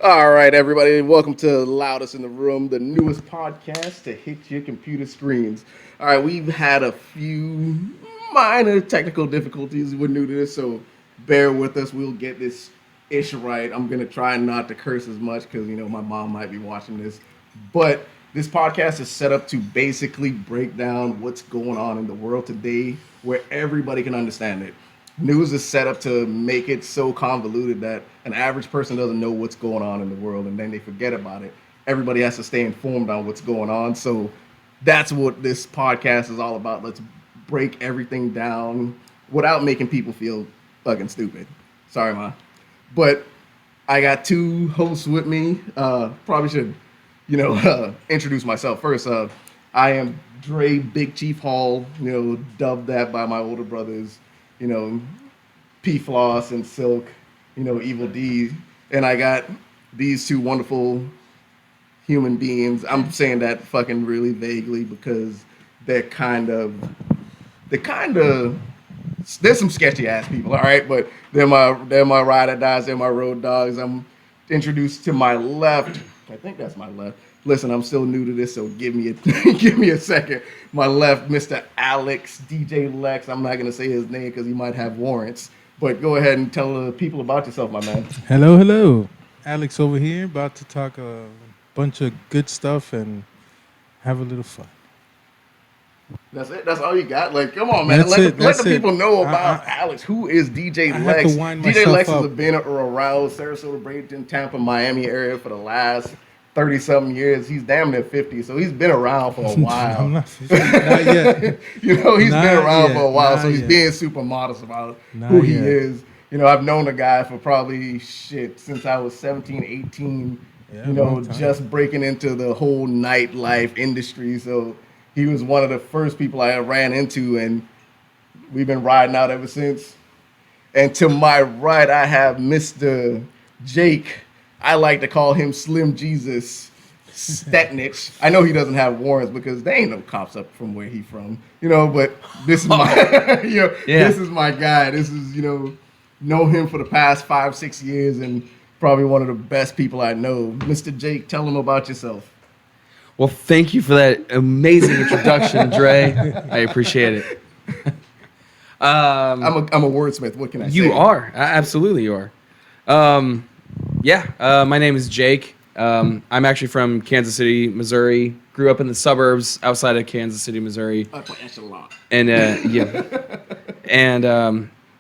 All right, everybody, welcome to Loudest in the Room, the newest podcast to hit your computer screens. All right, we've had a few minor technical difficulties. We're new to this, so bear with us. We'll get this ish right. I'm gonna try not to curse as much because my mom might be watching this, but this podcast is set up to basically break down what's going on in the world today, where everybody can understand it. News is set up to make it so convoluted that an average person doesn't know what's going on in the world and then they forget about it. Everybody has to stay informed on what's going on. So that's what this podcast is all about. Let's break everything down without making people feel fucking stupid. Sorry, Ma. But I got two hosts with me. Probably should, introduce myself first. I am Dre Big Chief Hall, dubbed that by my older brothers. P Floss and Silk, Evil D. And I got these two wonderful human beings. I'm saying that fucking really vaguely because they're there's some sketchy ass people, all right, but they're my ride or dies, they're my road dogs. I'm introduced to my left. I think that's my left. Listen, I'm still new to this, so give me a second. My left, Mr. Alex, DJ Lex. I'm not gonna say his name because he might have warrants. But go ahead and tell the people about yourself, my man. Hello. Alex over here, about to talk a bunch of good stuff and have a little fun. That's it. That's all you got. Like, come on, man. Let the people know about Alex. Who is DJ Lex? DJ Lex has been around Sarasota, Bradenton, Tampa, Miami area for the last 30-something years. He's damn near 50, so he's been around for a while. I'm not 50. Not yet. He's been around for a while, so he's being super modest about who he is. I've known the guy for probably since I was 17, 18, just breaking into the whole nightlife industry. So he was one of the first people I ran into, and we've been riding out ever since. And to my right, I have Mr. Jake. I like to call him Slim Jesus Stetnich. I know he doesn't have warrants because there ain't no cops up from where he from, but this is my, this is my guy. This is, know him for the past 5-6 years and probably one of the best people I know. Mr. Jake, tell him about yourself. Well, thank you for that amazing introduction, Dre. I appreciate it. I'm a wordsmith. What can I say? You are. Absolutely you are. My name is Jake. I'm actually from Kansas City, Missouri. Grew up in the suburbs outside of Kansas City, Missouri. And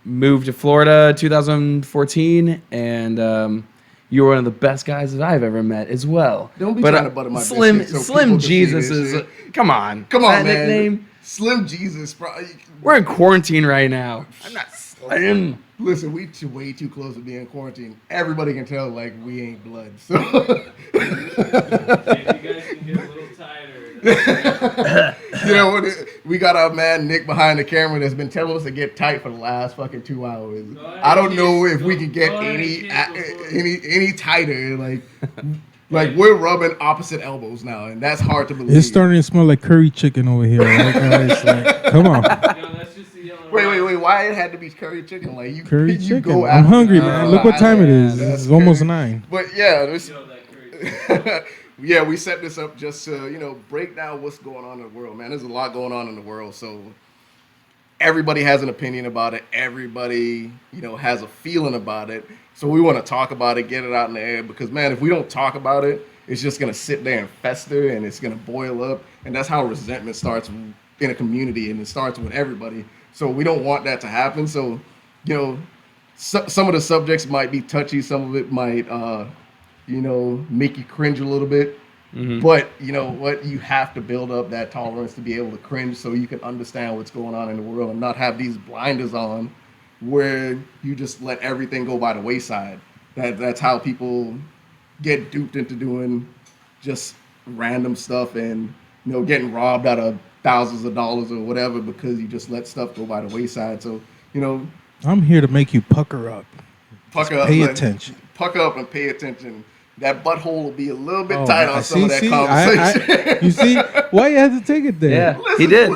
moved to Florida 2014. And you were one of the best guys that I've ever met as well. Don't be trying to butter my Slim Jesus is. Come on, man. Nickname. Slim Jesus, bro. We're in quarantine right now. I'm not slim. Listen, we way too close to being quarantined. Everybody can tell, like, we ain't blood. So If you guys can get a little tighter. We got our man Nick behind the camera that's been telling us to get tight for the last fucking 2 hours. I don't know if we can get any tighter. Like we're rubbing opposite elbows now, and that's hard to believe. It's starting to smell like curry chicken over here. Come on. That's just the yellow Wait. Why it had to be curry chicken? Like you, Curry you chicken. Go I'm hungry, man. Look what time it is. It's almost 9. But yeah, we set this up just to break down what's going on in the world, man. There's a lot going on in the world, so everybody has an opinion about it. Everybody has a feeling about it. So we want to talk about it, get it out in the air, because man, if we don't talk about it, it's just gonna sit there and fester, and it's gonna boil up, and that's how resentment starts in a community, and it starts with everybody. So we don't want that to happen. So, some of the subjects might be touchy. Some of it might, make you cringe a little bit. Mm-hmm. But you know what? You have to build up that tolerance to be able to cringe so you can understand what's going on in the world and not have these blinders on where you just let everything go by the wayside. That's how people get duped into doing just random stuff and getting robbed out of thousands of dollars or whatever because you just let stuff go by the wayside. So I'm here to make you pucker up. Pay attention. Pucker up and pay attention. That butthole will be a little bit tight on some of that conversation. You see why you had to take it there? Yeah, Listen, he did.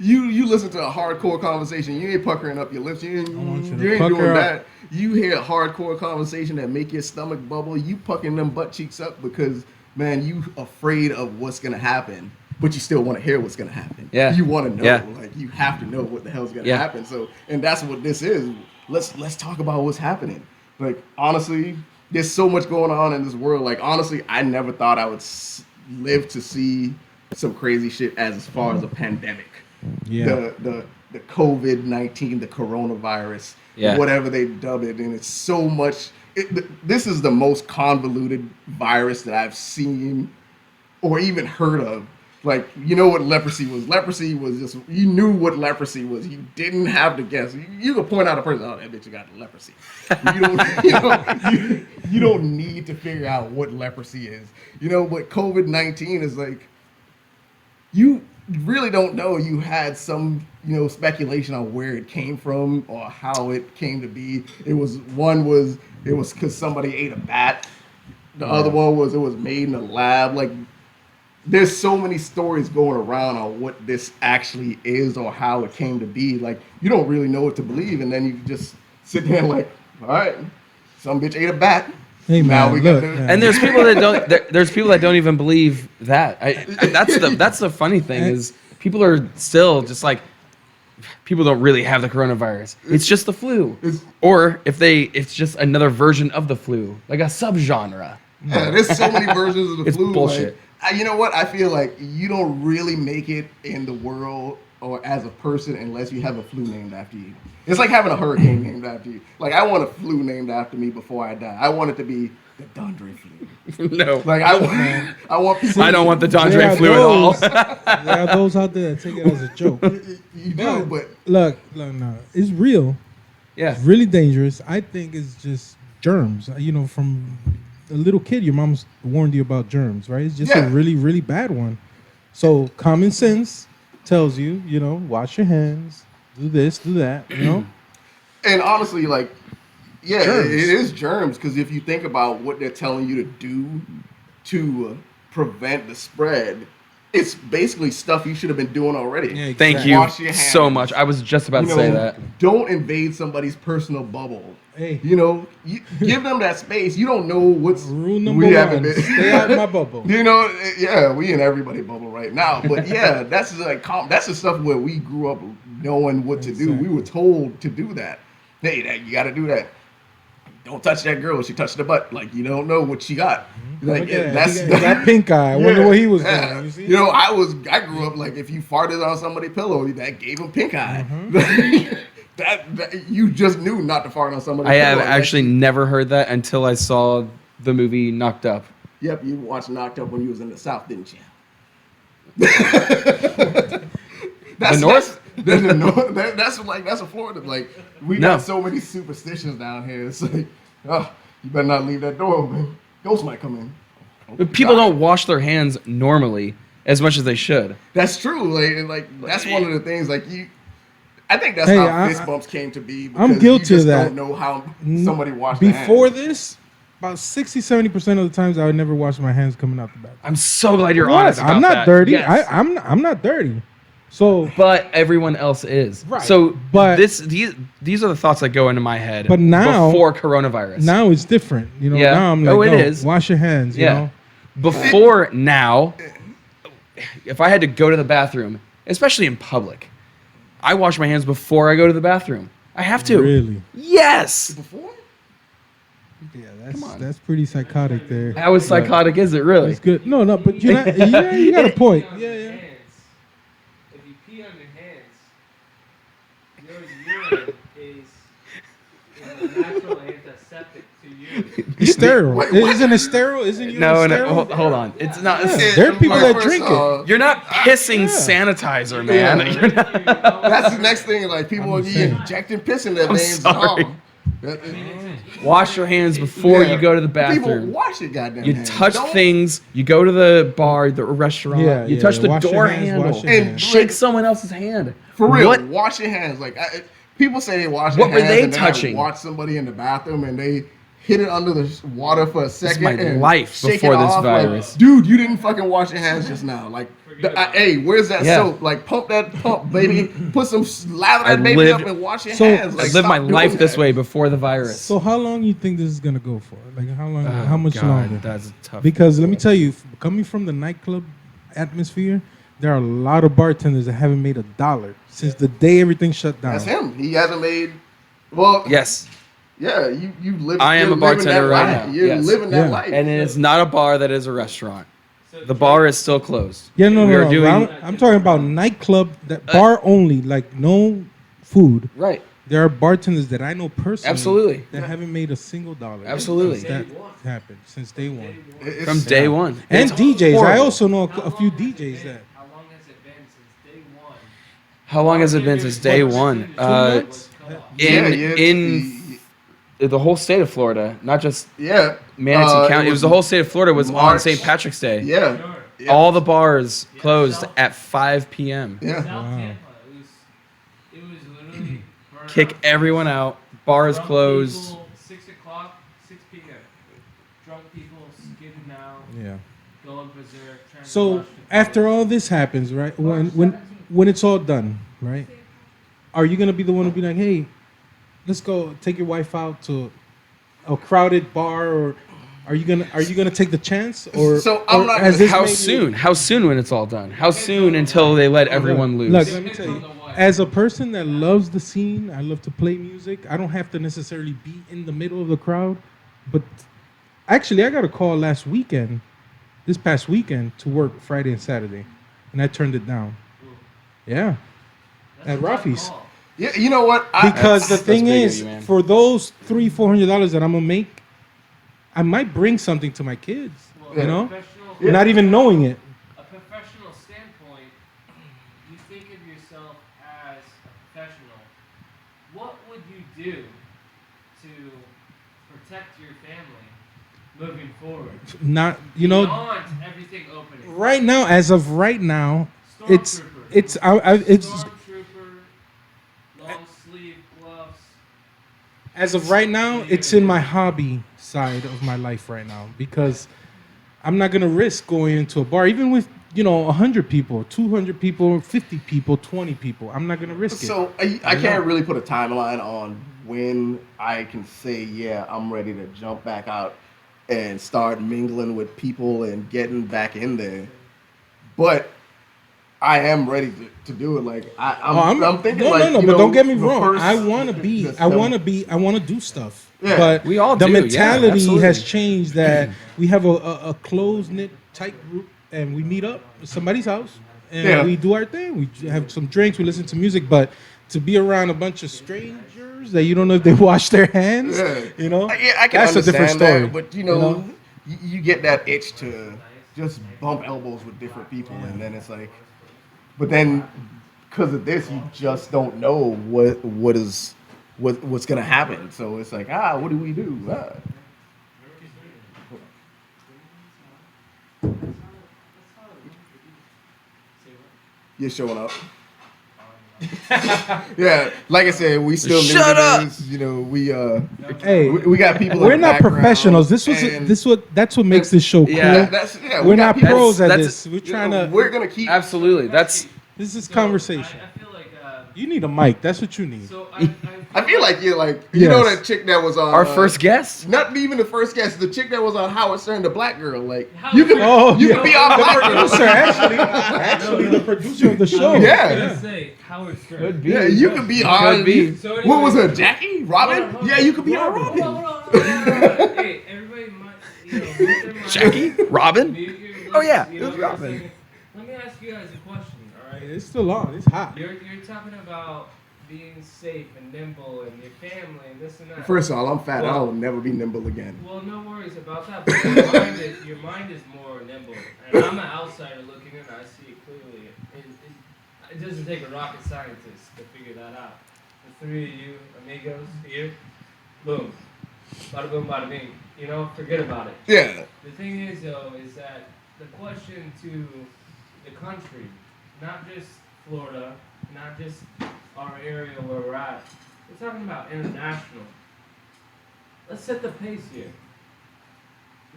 You listen to a hardcore conversation, you ain't puckering up your lips, you want you ain't, to you ain't pucker doing up. that. You hear a hardcore conversation that make your stomach bubble, you pucking them butt cheeks up because, man, you afraid of what's gonna happen, but you still want to hear what's gonna happen. Yeah. You want to know, Yeah. like you have to know what the hell's gonna Yeah. happen. So, and that's what this is. Let's talk about what's happening. Like honestly, there's so much going on in this world. Like honestly, I never thought I would live to see some crazy shit as far as a pandemic. Yeah. The COVID-19, the coronavirus, Yeah. whatever they dub it, and it's so much. This is the most convoluted virus that I've seen or even heard of. Like, you know what leprosy was? Leprosy was just, you knew what leprosy was. You didn't have to guess. You could point out a person, oh, that bitch got leprosy. You don't, you don't need to figure out what leprosy is. You know, but COVID-19 is like, you really don't know. You had some, speculation on where it came from or how it came to be. It was because somebody ate a bat. The other one was it was made in a lab. Like, there's so many stories going around on what this actually is or how it came to be. Like, you don't really know what to believe, and then you just sit there like, all right, some bitch ate a bat. Hey, Now man, we look, got to. man. And there's people that don't. There's people that don't even believe that. That's the funny thing is people are still just like people don't really have the coronavirus. It's just the flu, or it's just another version of the flu, like a subgenre. Yeah, there's so many versions of the It's flu. bullshit. Like, you know what? I feel like you don't really make it in the world or as a person unless you have a flu named after you. It's like having a hurricane named after you. Like, I want a flu named after me before I die. I want it to be the Dondre flu. No, Like, I want people. I don't want the There Dondre are flu at all. There are those out there that take it as a joke. You do, but Look, no, it's real. Yeah, It's really dangerous. I think it's just germs. From a little kid, your mom's warned you about germs, right? It's just Yeah. a really, really bad one. So common sense tells you, wash your hands, do this, do that, and honestly, like, yeah, Germs. it is germs because if you think about what they're telling you to do to prevent the spread, it's basically stuff you should have been doing already. Yeah, thank exactly. you Wash your so hands. much. I was just about to say that. Don't invade somebody's personal bubble. Hey. You give them that space. You don't know what's Rule number we haven't one, been- stay out of my bubble. Yeah, we in everybody bubble right now. But yeah, that's like that's the stuff where we grew up knowing what to do. We were told to do that. Hey, you got to do that. Don't touch that girl. She touched the butt. Like, you don't know what she got. Like, Look at that's that. He got pink eye. I wonder what he was yeah. doing. You see? I grew up like if you farted on somebody's pillow, that gave him pink eye. that you just knew not to fart on somebody's I pillow. have Like, actually never heard that until I saw the movie Knocked Up. Yep, you watched Knocked Up when you was in the South, didn't you? That's The North? That's the North. That's a Florida. Like we No. got so many superstitions down here. It's like, oh, you better not leave that door open. Ghosts might come in. Oh, But people God. don't wash their hands normally as much as they should. That's true. Like that's one of the things. Like I think that's Hey, how fist bumps came to be. I'm because guilty you just of that. Don't know how somebody washed their hands. Before this, about 60-70% of the times I would never wash my hands coming out the bathroom. I'm so glad you're What? honest about I'm not that. dirty. Yes. I'm not dirty. So, But everyone else is. Right. So But- these are the thoughts that go into my head But now- before coronavirus. now it's different. Yeah. Now I'm like, Oh, it no, is. wash your hands. Yeah. You know? Before now, if I had to go to the bathroom, especially in public, I wash my hands before I go to the bathroom. I have to. Really? Yes. Before? Yeah, on. that's pretty psychotic there. How psychotic is it really? It's good. No, but you're not, yeah, you got a point. On Yeah, your yeah. hands. If you pee on your hands, your urine is a natural antiseptic to you. It's sterile. Wait, what? Isn't it sterile? Isn't you No, sterile? hold on. It's not. Yeah. There are people that drink it. You're not pissing sanitizer, man. Yeah. You're not- That's the next thing. Like people are just saying. injecting piss in their I'm veins. sorry. Wash your hands before Yeah. you go to the People bathroom. wash your goddamn You hands. touch Don't- things. You go to the bar, the restaurant. Yeah, you yeah, touch the wash your door hands, handle wash your And hands. shake someone else's hand. For real, What? wash your hands. Like people say they wash What their were hands they and then I touching? watch somebody in the bathroom and they hit it under the water for a second. my and life shake before it this off, virus. Like, dude, you didn't fucking wash your hands just now. Like, hey, where's that Yeah. soap? Like, pump that pump, baby. Put some lather I that baby lived- up and wash your So- hands. I Like, lived my stop doing life this that. way before the virus. So how long you think this is gonna go for? Like how long? Oh, how much God, longer? That's tough. Because let me tell you, coming from the nightclub atmosphere, there are a lot of bartenders that haven't made $1 since the day everything shut down. That's him. He hasn't made. Well, Yes, yeah, you live. I am you're a bartender living that right life. now. You're Yes. living that Yeah. life. and it's not a bar that is a restaurant. So The bar is still closed. Yeah, no, We no, are no. doing- I'm talking about nightclub, that bar only, like no food. Right. There are bartenders that I know personally Absolutely. that haven't made a single dollar. Absolutely. Since that happened since day one. It's- From day one. And It's DJs, I horrible. also know How a few long has it DJs been? that. How long has it been since day one? How long has it been since day one? months? In the whole state of Florida, not just yeah, Manatee County. It was the whole state of Florida was on March. St. Patrick's Day. Yeah, Sure. yeah. All the bars closed at 5 p.m. Yeah. South Wow. Tampa, it was literally burnt Kick out. everyone out. Bars Drunk closed. People, 6 o'clock, 6 p.m. Drunk people skidding out, Yeah. going berserk. Trying to So rush the after place. all this happens, right? When it's all done, right? Are you gonna be the one to be like, hey, let's go take your wife out to a crowded bar, or are you gonna take the chance, or So I'm or not has gonna- this How made you- soon? How soon when it's all done? How soon until they let everyone Look, loose? let me tell you, as a person that loves the scene, I love to play music. I don't have to necessarily be in the middle of the crowd, but actually, I got a call this past weekend, to work Friday and Saturday, and I turned it down. Yeah, That's at a tough Rafi's. call. Yeah, you know what? Because the That's thing big of is, you, man. for those $300-400 that I'm gonna make, I might bring something to my kids. Well, You know, professional- not even knowing it. a professional standpoint, you think of yourself as a professional. What would you do to protect your family moving forward? Not, you know, Beyond everything opening. right now, as of right now, it's Stormtrooper. it's Stormtrooper, long sleeve gloves. as of right now, it's in my hobby side of my life right now, because I'm not gonna risk going into a bar, even with 100 people, 200 people, 50 people, 20 people. I'm not gonna risk it. So I can't really put a timeline on when I can say, yeah, I'm ready to jump back out and start mingling with people and getting back in there. But I am ready to do it. Like I'm thinking, no, like, no, you but know, don't get me the wrong. first- I want to do stuff. Yeah. But We all the do, yeah, mentality absolutely. has changed, that we have a close knit tight group, and we meet up at somebody's house and Yeah. we do our thing. We have some drinks, we listen to music, but to be around a bunch of strangers that you don't know if they wash their hands, Yeah. Yeah, I can that's a understand different story. that, but you get that itch to just bump elbows with different people, and then it's like, but then because of this, you just don't know what's gonna happen. So it's like, what do we do? You're showing up. Yeah, like I said, we still new Shut to up! this. We Hey, we got people. in we're the not background, professionals. and That's what makes this show cool. Yeah. we We're got not people- pros at that's- this. We're trying to. We're gonna keep. Absolutely. That's This is So, conversation. I feel like. You need a mic. That's what you need. So I feel like you're like you know Yes. that chick that was on our first guest. Not even the first guest, the chick that was on Howard Stern, the black girl. Like Howard you can, Stern. Oh, you yeah. can be our The black girl. producer, actually, the producer of the show. I was Yeah. gonna say Howard Stern. Could be. Yeah, you can be our. Could be. So What was anyway- her, Jackie? Robin? Hold on, Yeah, you could be our hold on, Robin. hold on, hold on, hold on. Hey, everybody, mute their mic. Jackie? Robin? Mute your Oh, yeah, mics, it was for a Robin. second. Let me ask you guys a question, all right? It's still on. It's hot. You're talking about being safe and nimble and your family and this and that. First of all, I'm fat. Well- I'll never be nimble again. Well, no worries about that. But your mind is more nimble. And I'm an outsider looking in. I see it clearly. It doesn't take a rocket scientist to figure that out. The three of you amigos here, boom, bada boom, bada bing. Forget about it. Yeah. The thing is, though, is that the question to the country, not just Florida, not just our area where we're at, we're talking about international. let's set the pace here.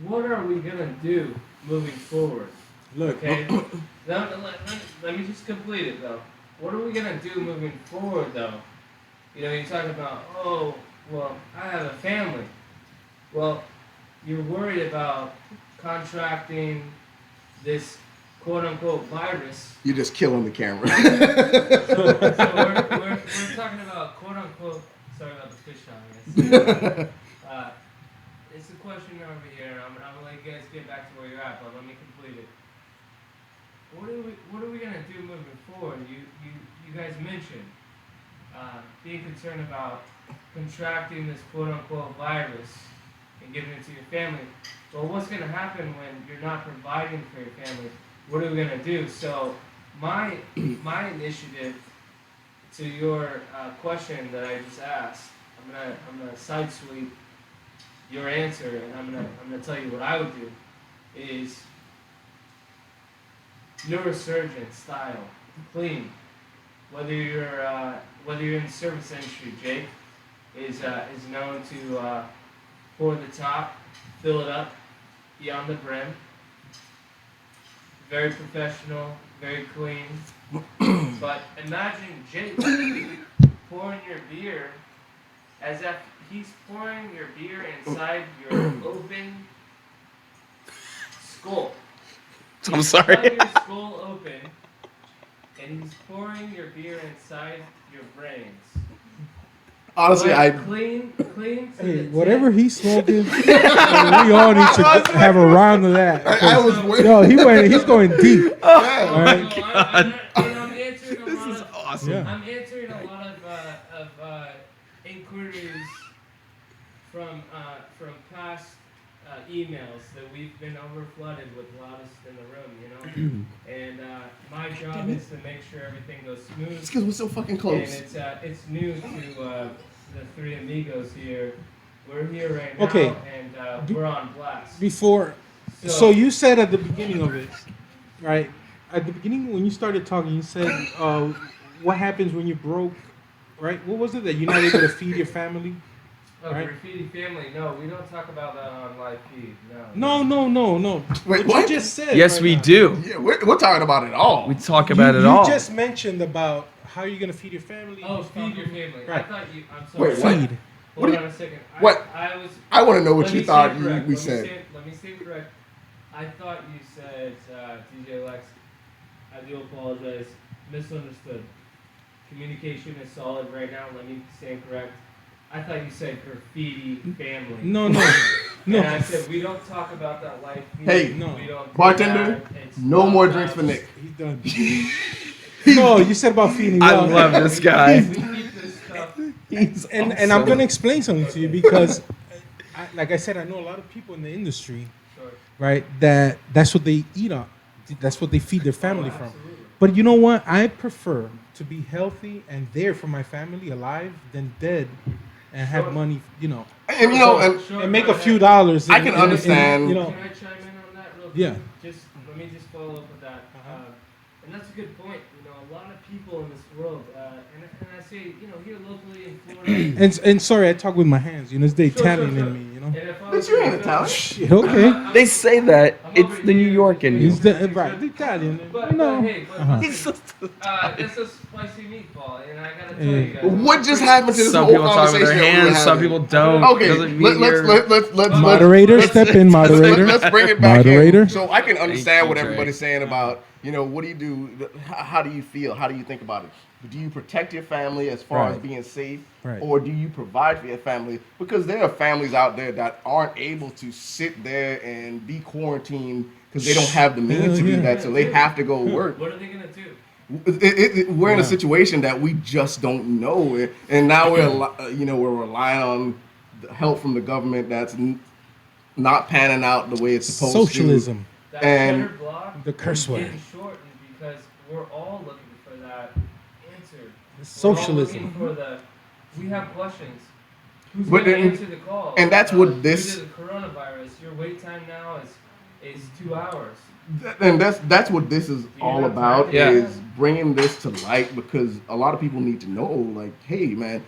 What are we gonna do moving forward? Look, Okay. Let me just complete it though. What are we gonna do moving forward though? You know, you're talking about, oh, well, I have a family. Well, you're worried about contracting this quote unquote virus. You're just killing the camera. So we're talking about quote unquote, sorry about the fish on this. It's a question over here, and I'm gonna let you guys get back to where you're at, but let me complete it. What are we gonna do moving forward? You guys mentioned being concerned about contracting this quote unquote virus and giving it to your family. Well, what's gonna happen when you're not providing for your family? What are we gonna do? So my initiative to your question that I just asked, I'm gonna side sweep your answer, and I'm gonna tell you what I would do is neurosurgeon style, clean. Whether you're in the service industry, Jake is known to pour the top, fill it up beyond the brim. Very professional, very clean. But imagine Jake pouring your beer as if he's pouring your beer inside your open skull. I'm sorry. He's your skull open, and he's pouring your beer inside your brains. Honestly, But clean to hey, the whatever tip. he's smoking, we all need to have a round of that. I was waiting. Yo, he's going deep. Yeah. All right. So I'm answering a This lot is of, awesome. Yeah. I'm answering a lot of inquiries from past emails that we've been over flooded with Loudest in the room, you know. And my job is to make sure everything goes smooth. It's because we're so fucking And close. it's new to the three amigos here. We're here right now, Okay. and we're on blast. Before, so you said at the beginning of it, right? At the beginning, when you started talking, you said, "What happens when you're broke?" Right? What was it that you're not able to feed your family? Oh, Right. graffiti family. No, we don't talk about that on live feed. No. Wait, What what? you just said. Yes, right we now. do. Yeah, we're talking about it all. We talk You, about it you all. just mentioned about how you're gonna feed your family. Oh, You feed your talking- family. Right. I thought you. I'm sorry. Wait, what? Feed. What Hold do on a second. what? I was. I want to know what let you me thought say it correct. we Let me said. say- Let me say it correct. I thought you said, DJ Lex. I do apologize. Misunderstood. Communication is solid right now. Let me stand correct. I thought you said graffiti family. No. And I said we don't talk about that live feed. Hey, no. We don't do Bartender, that. It's no not more that. drinks for Nick. He's done. No, you said about feeding. I well. love this guy. We keep this stuff. He's And I'm gonna explain something to you because, like I said, I know a lot of people in the industry, Sure. right? That's what they eat on. That's what they feed their family from. Absolutely. But you know what? I prefer to be healthy and there for my family, alive, than dead, and have Sure. money. You know, And you know, and Sure, and make go a few ahead. dollars. I can understand- You know, Can I chime in on that real quick? Yeah. Let me just follow up with that. Uh-huh. And that's a good point. You know, a lot of people in this world, and I say, you know, here locally in Florida. and sorry, I talk with my hands. You know, it's the Sure, Italian sure. in me. You know. And if I but was you ain't to- Italian. Shit, okay. They say that. I'm It's over the New here. York in you. He's the right, the Italian. But, You know. hey, but Uh-huh. He's so it's a spicy meatball, and I gotta tell Hey. you guys. What just happened to this Some whole people talk with conversation? their that we were hands. Some having? people don't. Okay, Doesn't mean you're- let's Moderator, step in, moderator. Let's bring it back Moderator. in. So I can understand you, what Drake. everybody's saying about, you know, what do you do? How do you feel? How do you think about it? Do you protect your family as far as Right. being safe? Right. Or do you provide for your family? Because there are families out there that aren't able to sit there and be quarantined because they don't have the means to do Yeah. that, so they have to go work. What are they gonna do? We're in a Yeah. situation that we just don't know, and now we're relying on the help from the government that's not panning out the way it's supposed Socialism. That And cheddar block the curse is word. getting shortened because we're all looking for that answer. Socialism. We're all looking for the. We have questions. Who's But going to then- answer the call? and that's what this- Due to the coronavirus, your wait time now is 2 hours. to, and that's what this is all have about time? Yeah. is bringing this to light because a lot of people need to know, like, hey, man,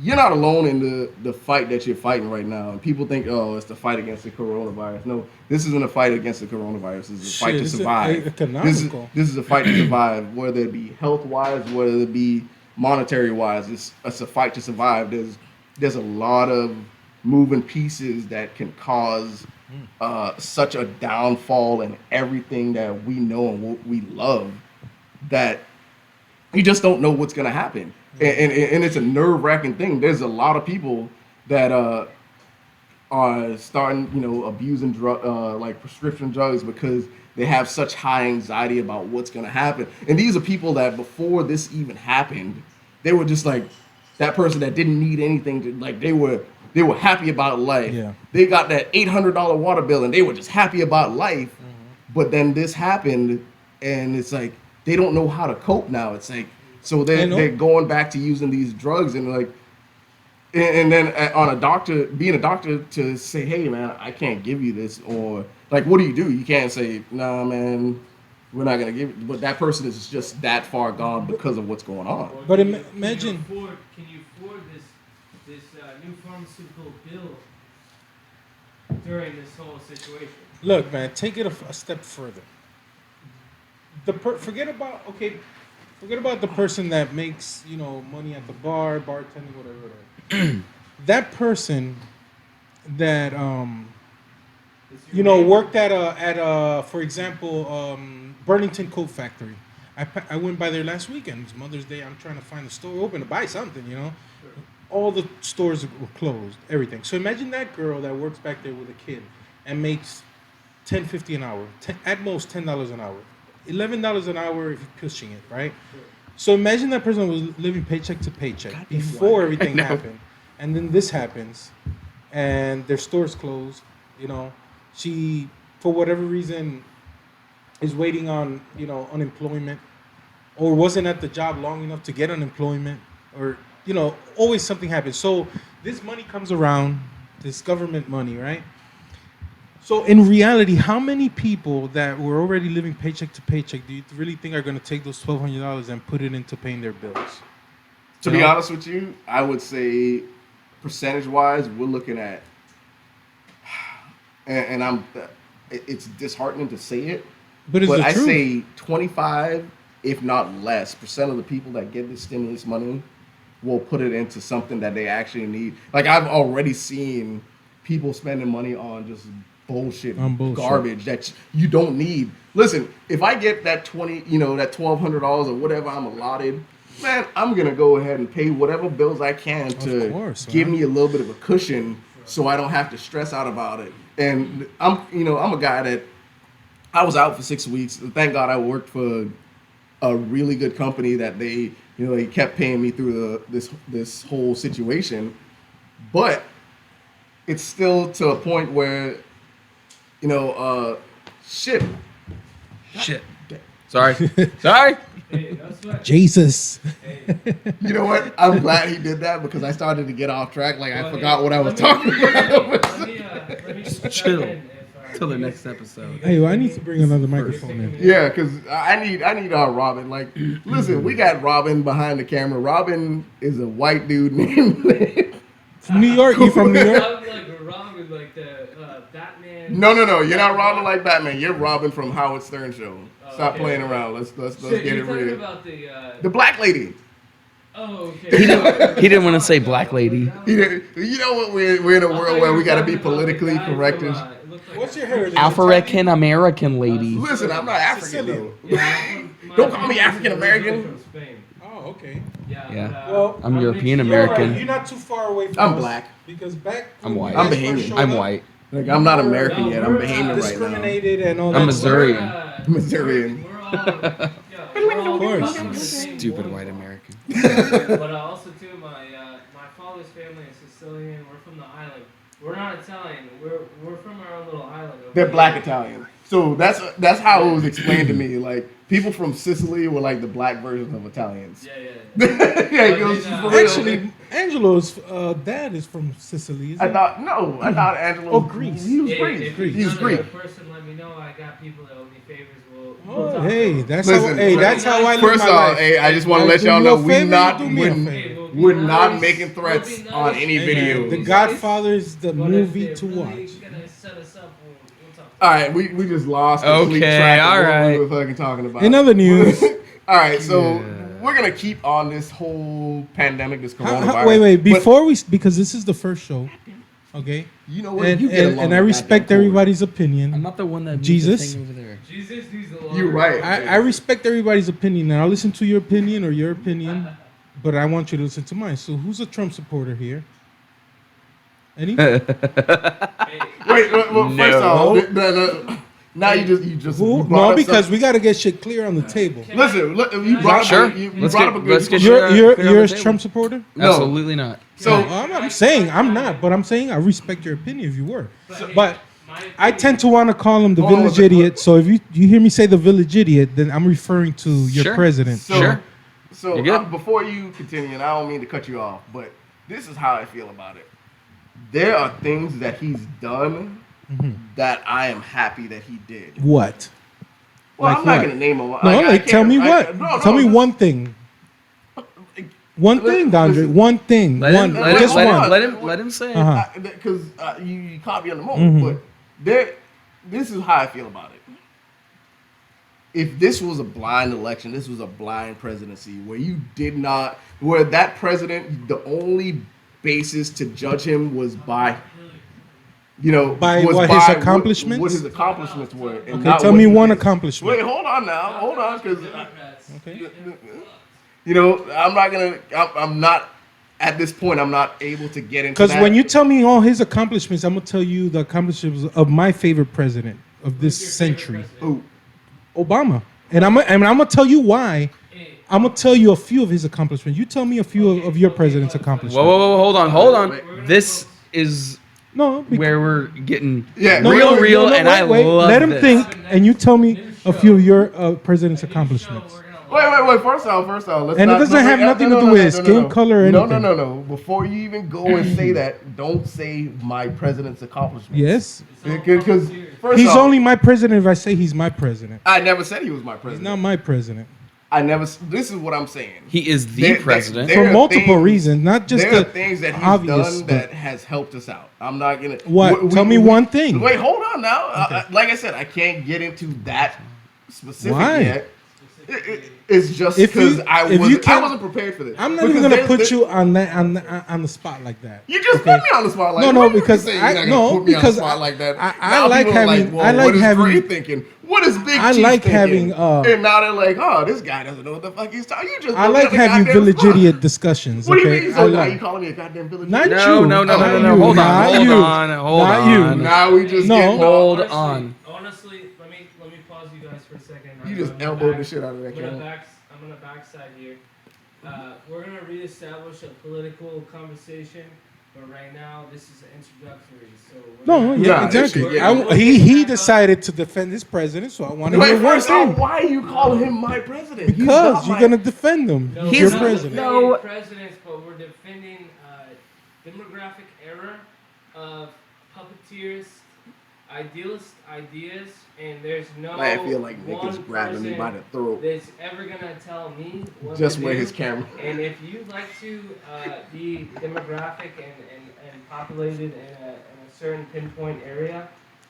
you're not alone in the fight that you're fighting right now. And people think, oh, it's the fight against the coronavirus. No, this isn't a fight against the coronavirus. This is a fight to Shit, it's survive. economical. This is a fight to survive, whether it be health wise, whether it be monetary wise. It's a fight to survive. There's a lot of moving pieces that can cause such a downfall in everything that we know and what we love that you just don't know what's going to happen. And it's a nerve-wracking thing. There's a lot of people that are starting, abusing like prescription drugs because they have such high anxiety about what's going to happen. And these are people that before this even happened, they were just like that person that didn't need anything to, like, they were happy about life. Yeah. They got that $800 water bill and they were just happy about life. But then this happened and it's like they don't know how to cope now. It's like, so they're going back to using these drugs and like, and then being a doctor to say, hey man, I can't give you this, or like, what do? You can't say, nah man, we're not gonna give it. But that person is just that far gone because of what's going on. But Can imagine. you afford this new pharmaceutical bill during this whole situation? Look, man, take it a step further. Forget about the person that makes money at the bar, bartending, whatever. That person that worked at for example, Burlington Coat Factory. I went by there last weekend. It's Mother's Day. I'm trying to find a store open to buy something. Sure. All the stores were closed. Everything. So imagine that girl that works back there with a kid and makes $10.50 an hour, at most $10 an hour. $11 an hour if you're pushing it, right? Sure. So imagine that person was living paycheck to paycheck before everything happened. And then this happens and their store's closed. She, for whatever reason, is waiting on, unemployment, or wasn't at the job long enough to get unemployment, or, always something happens. So this money comes around, this government money, right? So in reality, how many people that were already living paycheck to paycheck do you really think are going to take those $1,200 and put it into paying their bills? To be honest with you, I would say percentage-wise, we're looking at, and it's disheartening to say it, but I say 25, if not less, percent of the people that get this stimulus money will put it into something that they actually need. Like, I've already seen people spending money on just bullshit, garbage that you don't need. Listen, if I get that that $1,200 or whatever I'm allotted, man, I'm gonna go ahead and pay whatever bills I can to give me a little bit of a cushion, so I don't have to stress out about it. And I'm a guy that I was out for 6 weeks. Thank God I worked for a really good company that they kept paying me through this whole situation, but it's still to a point where shit. Sorry. Hey, that's what. Jesus. Hey, You know what? I'm glad he did that because I started to get off track. Like, I forgot what I was talking about. Let me just Chill. chime in Till the next episode. Hey, well, I need to bring another microphone in. Yeah, because I need Robin. Like, listen, we got Robin behind the camera. Robin is a white dude named From New York? You from New York? I'm like Robin, like the Batman. No, you're not Robin like Batman. You're Robin from Howard Stern show. Stop okay. playing around. Let's Shit, get it you're talking real. about The black lady. Oh, okay. He didn't want to say black lady. You know what? We're in a world where we got to be politically correct. What's your heritage? African American lady. Listen, I'm not African though. Yeah, Don't call me African American. From Spain. Oh, okay. Yeah. Well, I'm European You're right. American. You're not too far away from I'm us, black. Because back I'm white. I'm Bahamian. I'm white. Like, I'm not American No, yet. I'm we're, Bahamian right now. discriminated and all I'm that. Missourian. Missourian. We're all Of course. from the same Stupid boat. white American. But also too, my father's family is Sicilian. We're from the island. We're not Italian. We're from our own little island. They're black Italian. So that's how it was explained to me. Like, people from Sicily were like the black version of Italians. Yeah. Yeah, it goes for real. Actually, Angelo's dad is from Sicily. Isn't I thought Angelo. Oh, Greece. He was If Greek. He was none Greek. other person, let me know. I got people that owe me favors. We'll Oh, talk hey, about it. that's Listen, how. Hey, that's how I live First my off, life. hey, I just want to I let do y'all you know a favor, you do me a favor. Hey, We're nice. not making We'll threats be nice. on any Hey, video. man, The Godfather is the But if movie they're to really watch. gonna set us up, we'll talk. All right, we just lost complete Okay, track of all what right. we were fucking talking about. In other news. All right, so Yeah. we're gonna keep on this whole pandemic, this coronavirus. Wait, but before because this is the first show, okay? you know what? And, You get and, along and I with respect goddamn everybody's I'm opinion. not the one that moved Jesus? the thing over there. Jesus needs the Lord. You're right. I respect everybody's opinion, and I'll listen to your opinion or your opinion, but I want you to listen to mine. So, who's a Trump supporter here? Any? Hey, Wait, well, No. first off, no. Now you just Who? you brought No, up because some- we got to get shit clear on the table. listen, you brought up Sure. you Let's brought get- up a let's good get You're Clear on you're the a table. Trump supporter? No. Absolutely not. So No, I'm saying I'm not, but I'm saying I respect your opinion if you were. hey, But my I opinion- tend to want to call him the Hold on village a second. idiot. So if you hear me say the village idiot, then I'm referring to your Sure. president. So, Sure. So You good? before you continue, and I don't mean to cut you off, but this is how I feel about it. There are things that he's done that I am happy that he did. What? Well, Like I'm not what? gonna name them. No, I tell can't- me I- what. no, Tell me just- one thing. One thing, Dondre. listen. One thing. Let One. him, let, Just him, let, one. him, let him let him say it. Uh-huh. Because you caught me on the moment, Mhm. but this is how I feel about it. If this was a blind election, this was a blind presidency where that president, the only basis to judge him was by, By was what his accomplishments? what his accomplishments were. And Okay, not tell what me he one did. accomplishment. Wait, hold on now, because Democrats, Okay. I'm not at this point. I'm not able to get into Because that. when you tell me all his accomplishments, I'm gonna tell you the accomplishments of my favorite president of this Who's your favorite century, president? Obama. And I'm gonna tell you why. Hey, I'm gonna tell you a few of his accomplishments. You tell me a few of your president's accomplishments. Whoa, hold on. Wait. This is No, where we're getting Yeah, real, and I wait. love Let him this. think, and you tell me a few of your president's accomplishments. Wait. First off, let's And it doesn't have nothing to do with skin color or anything. No. Before you even go and say that, don't say my president's accomplishments. Yes, Because first he's off, only my president if I say he's my president. I never said he was my He's president. not my president I never. This is what I'm saying. He is the There- president. there for are multiple things- reasons, not just there are the things that he's obvious. done that has helped us out. I'm not gonna. What? Tell me one thing. Wait, hold on now. Okay. Like I said, I can't get into that specific Why? yet. It's just If you- because I if you wasn't. I can't- wasn't prepared for this. I'm not Because even gonna there's- put there's- you on the spot like that. You just Okay? put me on the spot like No, that. no, Why you because say you're I- not gonna no, put me on because the spot I- like that. I Now like people are having- well, I like what is having- Dre thinking? What is Big I Chief like thinking? having, and now they're like, oh, this guy doesn't know what the fuck he's talking. You just I put me like on the having goddamn village spot. idiot discussions. What do you Okay, mean? I So now like. you calling me a goddamn village Not idiot? you. No. Not Hold you. on. Hold Not on. you. Hold Not on. you. Now we just No. getting Hold honestly, on. Honestly, let me pause you guys for a second. You just elbowed the shit out of that I'm gonna camera. I'm gonna backside here. We're gonna reestablish a political conversation, but right now this is an introductory. So No, we're yeah, Nah, this exactly. shit getting- He decided to defend his president, so I want to hear Wait, one first off, thing. why are you calling him my president? He's Because not you're my- gonna defend him. No, He's He's your we're not president. defending No. presidents, but we're defending demographic error of puppeteers, idealist ideas, and there's no I feel like Nick is one grabbing me person by the throat. that's ever gonna tell me what Just to where do. his camera. And if you'd like to be demographic and populated in a certain pinpoint area,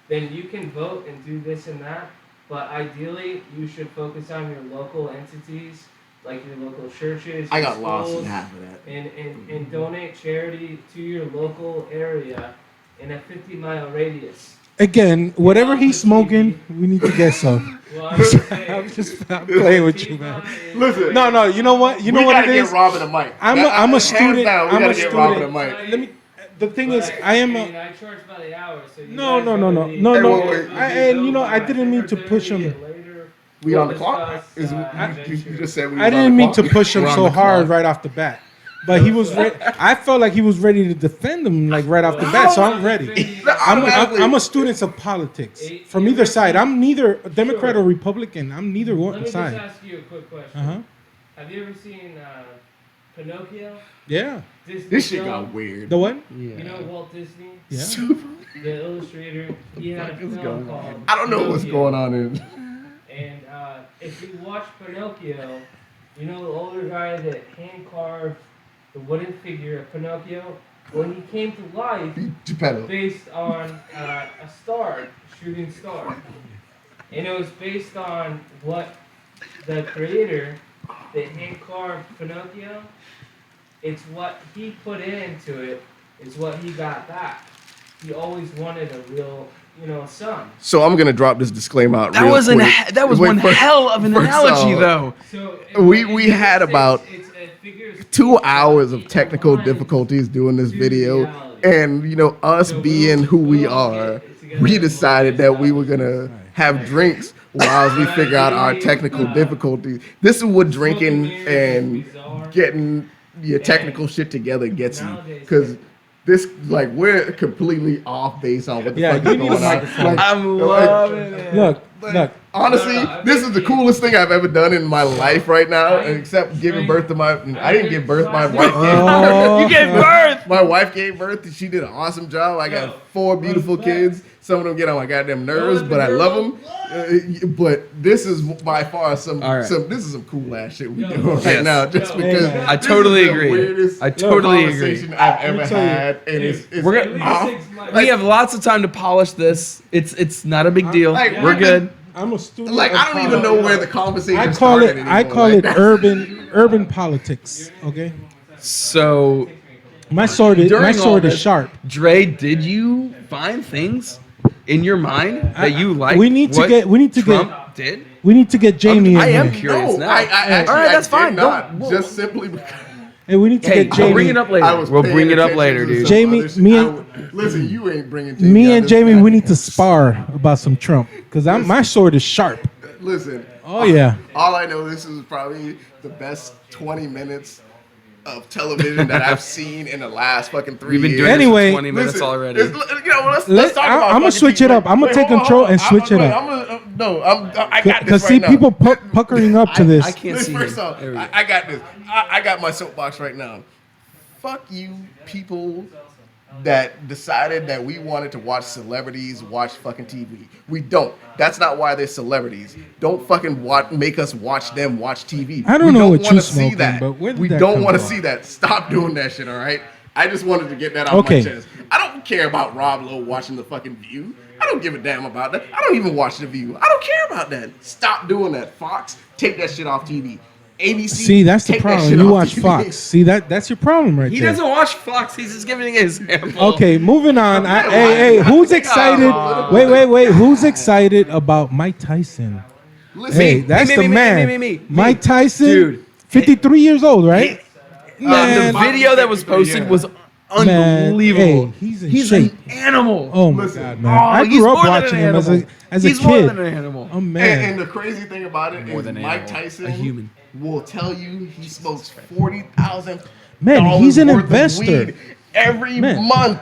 then you can vote and do this and that. But ideally, you should focus on your local entities, like your local churches. I your got lost in schools, half of that. and donate charity to your local area in a 50-mile radius. Again, whatever he's smoking, we need to get some. Well, I'm just I'm saying. just I'm playing with you, man. Listen. No, you know what? You know we what gotta it get is. Robin a mic. I'm That- a hands student. down, we I'm gotta a get Robin a student. mic. Let me. The thing is, But, I am. mean, I charge by the hour, so you No, guys no, gotta no. be- No, Hey, no. wait, wait. And you know, I didn't mean to push him. Later, We on we'll the clock? discuss, You just said we. I was on didn't the mean to clock? push him We're on so the hard clock. right off the bat, but he was. I felt like he was ready to defend him like right off the bat, so I'm ready. I'm a student of politics from either side. I'm neither a Democrat or Republican. I'm neither Let one me just side. ask you a quick question. Uh huh. Have you ever seen Pinocchio? Yeah. Disney This shit film? got weird. The what? You know Walt Disney, Yeah. the illustrator. He had a What the fuck is film going called. on? I don't know what's Pinocchio. going on in. And if you watch Pinocchio, you know the older guy that hand carved the wooden figure of Pinocchio, when he came to life, Geppetto. based on a star, a shooting star. And it was based on what the creator that hand carved Pinocchio, it's what he put into it, is what he got back. He always wanted a real, son. So I'm gonna drop this disclaimer out. That real was quick. that was Wait, one first- hell of an first analogy, off, though. So We had about it figures 2 hours of people technical mind difficulties doing this to video, reality. and us So being who we we'll are, get it together we and we'll decided get that we were it gonna have drinks while we figure out our technical difficulties. This is what drinking and getting your technical shit together gets you, because this, like, we're completely off base on what the Yeah, fuck you is need going a on. microphone. Like, I'm loving it. Look. honestly, this is the coolest thing I've ever done in my life right now, except giving birth to my. I didn't give birth. My wife gave birth. Oh, You gave birth. My wife gave birth, and she did an awesome job. I got 4 beautiful kids. Some of them get on my goddamn nerves, but I love them. But this is by far some. All right. This is some cool ass shit we doing right Yes. now, just Yo, because. man. I this totally is the agree. weirdest I totally agree. conversation I've ever me tell you. had, and it's We're At gonna- least off. 6 months. We have lots of time to polish this. It's not a big deal. like, We're good. I'm a student. Like, of I don't even know politics. where the conversation I call started it. anymore. I call Like, it that's- urban politics. Okay. So, My sword is During all this- sharp. Dre, did you find things in your mind that you like? we need to what get- we need to Trump get- did. We need to get Jamie I in am here. curious No, now. I actually, All right, that's I did fine. not, Don't- just simply because. And we need to Hey, get we'll Jamie. bring it up later. I was We'll paying bring it up attention later, to dude. some Jamie, other shit. me I and- would- listen, you ain't bringing Jamie Me on and this Jamie, we goddamn- need to spar about some Trump because my sword is sharp. Listen. Oh yeah. All I know, this is probably the best 20 minutes of television that I've seen in the last fucking 3 We've been years. doing Anyway, this for 20 minutes Listen, already. let's talk about I'm gonna fucking switch TV. it up. I'm gonna Wait, take hold on, control hold on. and switch it up. I got this Because right see, now. people puckering up to this. I can't see First him. off, There we go. I got this. I got my soapbox right now. Fuck you, people that decided that we wanted to watch celebrities watch fucking TV. We don't. That's not why they're celebrities. Don't fucking make us watch them watch TV. I don't We know don't what wanna you see smoking, that. but where did we that don't come want to from? see that. Stop doing that shit. All right. I just wanted to get that off Okay. my chest. I don't care about Rob Lowe watching the fucking View. I don't give a damn about that. I don't even watch the View. I don't care about that. Stop doing that. Fox, take that shit off TV. ABC. See, that's the take that problem. shit You off watch TV. Fox. See that's your problem right He there. doesn't watch Fox. He's just giving an example. Okay, moving on. not Hey, lying. who's excited? Oh. Wait. Who's excited about Mike Tyson? Listen, Hey, that's me, the me, man. me. Mike Tyson, Dude. 53 years old, right? The Man, video that was posted Yeah. was Man, unbelievable. hey, he's in he's shape. an animal. oh my Listen. God, man! Oh, I he's grew up more than watching an him as a animal. He's kid. more than an animal. Oh man, and the crazy thing about it More is than an Mike animal. Tyson A human. will tell you he smokes $40,000 Man, he's an worth of investor. weed every Man. month,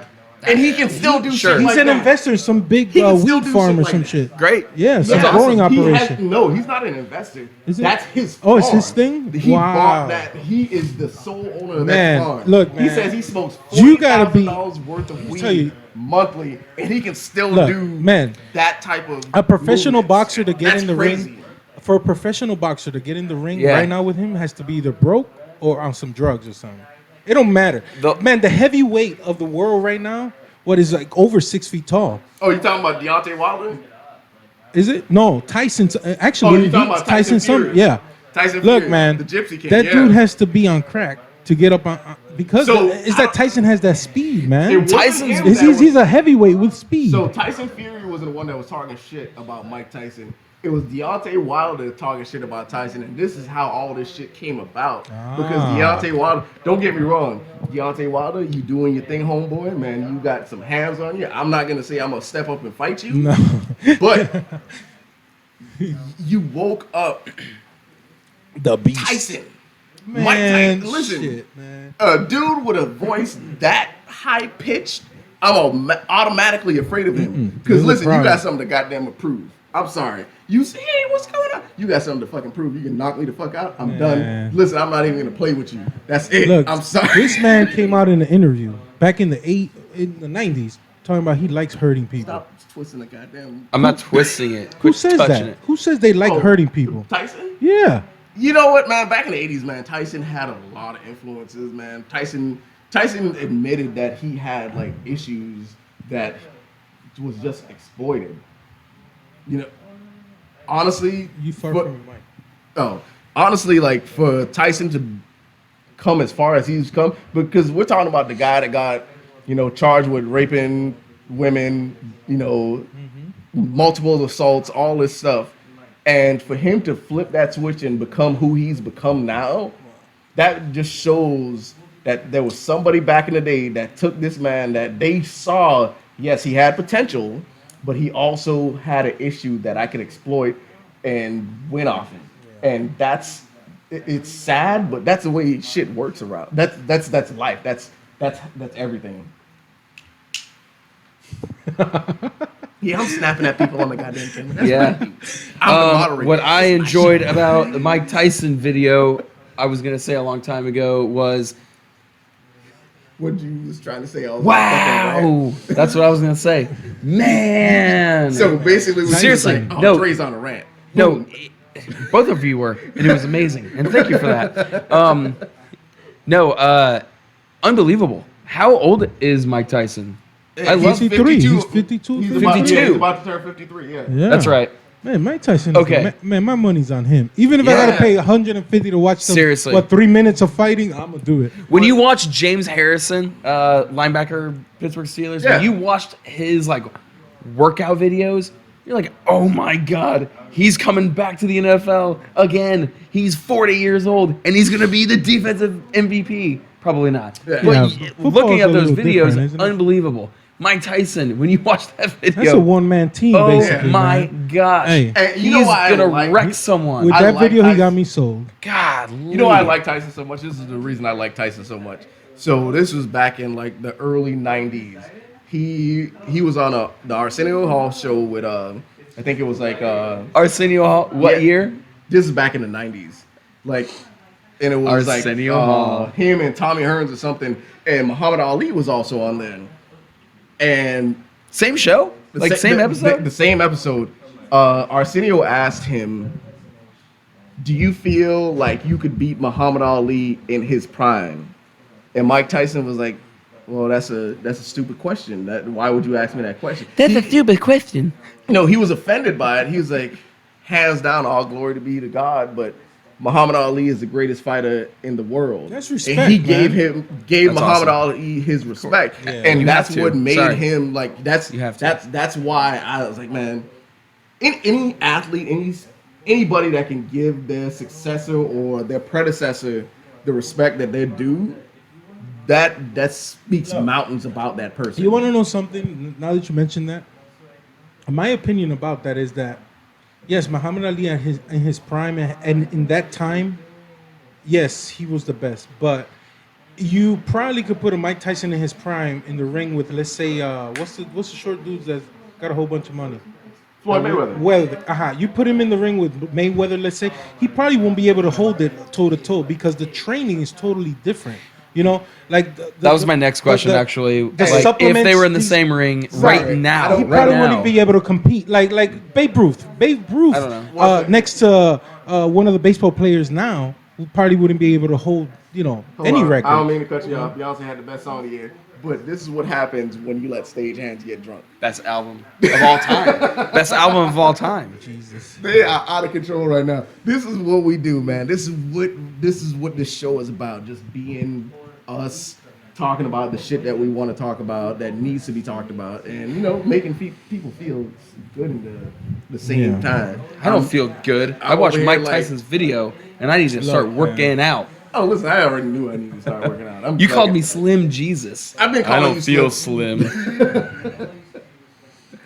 and he can still do Sure. shit he's like an that. investor in some big He can still weed do farm shit or like some that. shit. Great. Yeah, some That's growing awesome. operation. No, he's not an investor. Is it? That's his Oh, it's farm. his thing? He Wow. bought that. He is the sole owner of Man, that farm. look, He man. says he smokes You gotta be- $40,000 worth of tell you- weed monthly, and he can still Look, do man, that type of a professional movements. boxer to get That's in the crazy. ring. For a professional boxer to get in the ring Yeah. right now with him has to be either broke or on some drugs or something. It don't matter. The- Man, the heavyweight of the world right now, what is like over 6 feet tall? Oh, you talking about Deontay Wilder? Is it? No, Tyson's Oh, actually you talking about Tyson some. Fury? Yeah. Tyson Look, Fury, man, the Gypsy King. that yeah. dude has to be on crack to get up on because So, is I that don't- Tyson has that speed, It man. wasn't Tyson's- him He's, that was- he's a heavyweight with speed. So Tyson Fury wasn't the one that was talking shit about Mike Tyson. It was Deontay Wilder talking shit about Tyson, and this is how all this shit came about. Because Ah. Deontay Wilder, don't get me wrong, Deontay Wilder, you doing your thing, homeboy, man. You got some hands on you. I'm not gonna say I'm gonna step up and fight you, no. but you woke up the beast. Tyson. Man, Mike Tyson, listen, shit, man. a dude with a voice that high pitched, automatically afraid of him. Because There's a listen, you problem. got something to goddamn prove. I'm sorry. You say, hey, what's going on? You got something to fucking prove. You can knock me the fuck out. I'm Man. done. Listen, I'm not even gonna play with you. That's it. Look, I'm sorry. This man came out in an interview back in the 90s talking about he likes hurting people. Stop twisting the goddamn I'm not twisting it. Who Quit says touching that? it. Who says they like Oh, hurting people? Tyson. Yeah. You know what, man? Back in the '80s, man, Tyson had a lot of influences, man. Tyson admitted that he had like issues that was just exploited. You know, honestly, You far but- from your mic. oh, honestly, like for Tyson to come as far as he's come, because we're talking about the guy that got, charged with raping women, multiple assaults, all this stuff. And for him to flip that switch and become who he's become now, that just shows that there was somebody back in the day that took this man that they saw, yes, he had potential, but he also had an issue that I could exploit and win off him. And it's sad, but that's the way shit works around. That's life. That's everything. Yeah, I'm snapping at people on the goddamn camera. That's Yeah. what I do. I'm the moderator. What I This is my enjoyed shit. about the Mike Tyson video, I was gonna say a long time ago, was What you was trying to say? I was like, fucking wow. That's what I was gonna say. Man. rant. So basically, we're Seriously, just like, no. Dre's on a rant. No, both of you were, and it was amazing. And thank you for that. Unbelievable. How old is Mike Tyson? I love 53. He's 52. He's 52. about to turn 53. Yeah. Yeah. That's right. Man, Mike Tyson. Okay. Man, my money's on him. Even if I Yeah. gotta pay 150 to watch some, Seriously. 3 minutes of fighting, I'm gonna do it. When you watch James Harrison, linebacker, Pittsburgh Steelers, Yeah. when you watched his like workout videos, you're like, oh my god, he's coming back to the NFL again. He's 40 years old and he's gonna be the defensive MVP. Probably not. Yeah. But Yeah, football's looking a at those little videos, different, isn't it? unbelievable. Mike Tyson, when you watch that video, That's a one-man team, oh basically. my man. gosh, Hey. And he's you know why I gonna like- wreck someone. With I that like video, he Tyson. got me sold. God, You know why I like Tyson so much? This is the reason I like Tyson so much. So this was back in like the early '90s. He was on the Arsenio Hall show with I think it was like Arsenio Hall. What Yeah. year? this is back in the '90s, like, and it was Arsenio like Hall. him and Tommy Hearns or something, and Muhammad Ali was also on there, and Same show? Like same episode? The same episode. Arsenio asked him, "Do you feel like you could beat Muhammad Ali in his prime?" And Mike Tyson was like, "Well, that's a stupid question. Why would you ask me that question?" That's a stupid question. He was offended by it. He was like, "Hands down, all glory to be to God, but Muhammad Ali is the greatest fighter in the world." That's respect, And he man. gave That's Muhammad awesome. Ali his respect, Yeah. and You that's have to. what made Sorry. him like. You have to. That's why I was like, man, any athlete, anybody that can give their successor or their predecessor the respect that they're due, that speaks mountains about that person. You want to know something? Now that you mentioned that, my opinion about that is that, yes, Muhammad Ali in his prime and in that time, yes, he was the best. But you probably could put a Mike Tyson in his prime in the ring with, let's say, what's the short dudes that got a whole bunch of money? Floyd Mayweather. Well, you put him in the ring with Mayweather, let's say, he probably won't be able to hold it toe to toe because the training is totally different. Like That was my next question, actually. the Like, if supplements, they were in the these- same ring Right. right now, I He don't- right probably now. wouldn't be able to compete like Babe Ruth. Babe Ruth, I don't know. next to one of the baseball players now, who probably wouldn't be able to hold Hold any on. record. I don't mean to cut you off. Beyonce had the best song of the year, but this is what happens when you let stagehands get drunk. Best album of all time. Best album of all time. Jesus. They are out of control right now. This is what we do, man. This is what this show is about. Just being us, talking about the shit that we want to talk about, that needs to be talked about, and making people feel good in the same Yeah. time. I don't feel good. I I'm watched over here Mike like- Tyson's video, and I need to start Look, working out. Oh, listen, I already knew I needed to start working out. You called me Slim Jesus. I've been I calling don't you feel Slim. slim.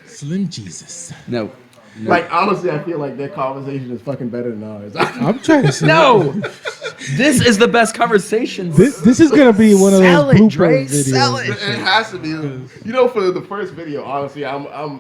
Slim Jesus. No. Like, honestly, I feel like their conversation is fucking better than ours. I'm trying to say No. This is the best conversation. This is gonna be one of those Sell it, blooper Dre, videos. sell it. It has to be. For the first video, honestly, I'm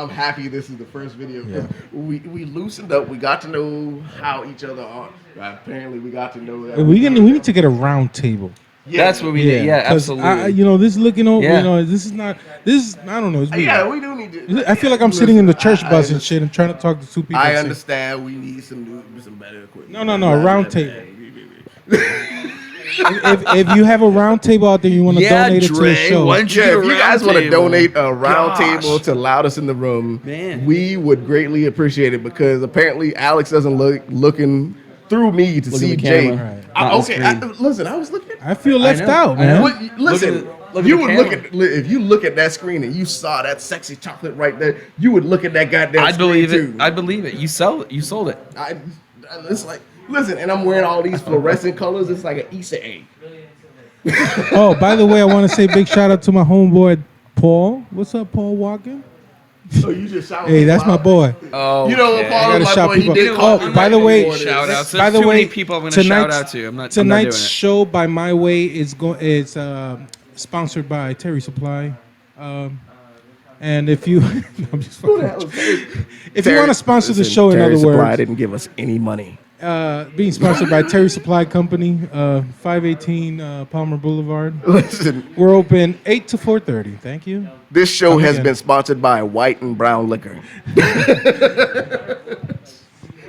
happy this is the first video because we loosened up. We got to know how each other are. Apparently, we got to know that. We need to get a round table. That's what we need. Yeah, 'cause absolutely. you know, this looking over. Yeah. You know, this is not. This is. I don't know. It's weird. Yeah, we do need to. I feel like I'm sitting in the church I bus and shit and trying to talk to two people. I at the same- understand we need some better equipment. No, a round table. if you have a round table out there, you want to donate it to the show. why don't you Yeah, get a if you round guys want to table? donate a round Gosh. table to Loudest in the Room, Man. we would greatly appreciate it because apparently Alex doesn't looking through me to Look see at the Jay. camera. Right. Not the Okay, screen. listen, I was looking. I feel left know, out, I know. man. What, listen, Look at you the would look camera. at if you look at that screen and you saw that sexy chocolate right there, you would look at that goddamn I screen believe too. it. I believe it. You sold it. It's like, listen, and I'm wearing all these fluorescent colors. It's like an Easter egg. Oh, by the way, I want to say big shout out to my homeboy Paul. What's up, Paul Walker? So you just shout. Hey, that's my boy. Oh, You know what, Paul gotta is my shout boy. He people- did call Oh, me by right the way- before this. Shout outs. By There's the too way, many people I'm going to shout out to. I'm not doing Tonight's it. show by My Way is sponsored by Terry Supply. And if you, I'm just fucking- if you want to sponsor the show, in Terry other Supply words, didn't give us any money. being sponsored by Terry Supply Company, 518 Palmer Boulevard. Listen, We're open 8 to 4:30. Thank you. this show Come has again. been sponsored by White and Brown Liquor.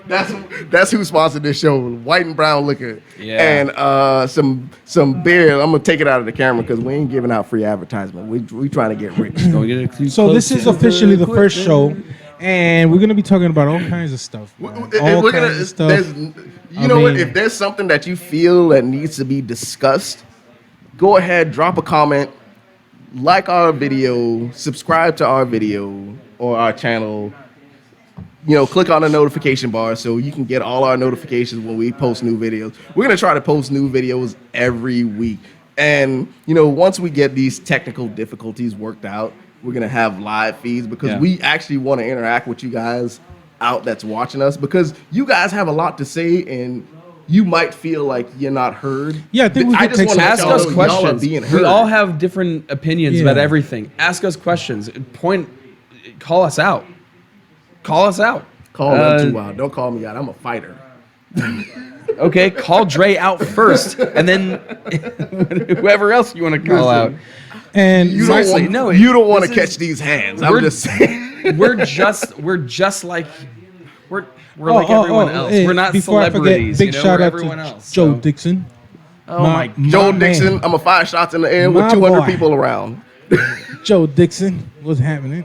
That's who sponsored this show, White and Brown Liquor. Yeah. And some beer. I'm gonna take it out of the camera because we ain't giving out free advertisement. We trying to get rich. Don't get it too So close this is to officially the equipment. first show, and we're gonna be talking about all kinds of stuff. man. All We're kinds gonna, of stuff. there's, you know what? mean- If there's something that you feel that needs to be discussed, go ahead, drop a comment, like our video, subscribe to our video or our channel. You know, click on the notification bar so you can get all our notifications when we post new videos. We're gonna try to post new videos every week. And you know, once we get these technical difficulties worked out, we're gonna have live feeds because Yeah. we actually want to interact with you guys out that's watching us because you guys have a lot to say and you might feel like you're not heard. Yeah, I think we I could just take want to some- Ask y'all us know y'all are questions. being heard. We all have different opinions Yeah. about everything. Ask us questions. Call us out. Call us out. Call them too out. Don't call me out. I'm a fighter. Okay, call Dre out first, and then whoever else you want to call out. And You Seriously, don't, no, you don't want this to is- catch these hands. I'm we're- just saying. We're just like we're like everyone else. hey, We're not before I forget, celebrities. big You know, shout we're out everyone to else. Joe so. Dixon. Oh my Joe man. Dixon, I'm gonna fire shots in the air with My 200 boy. people around. Joe Dixon, what's happening?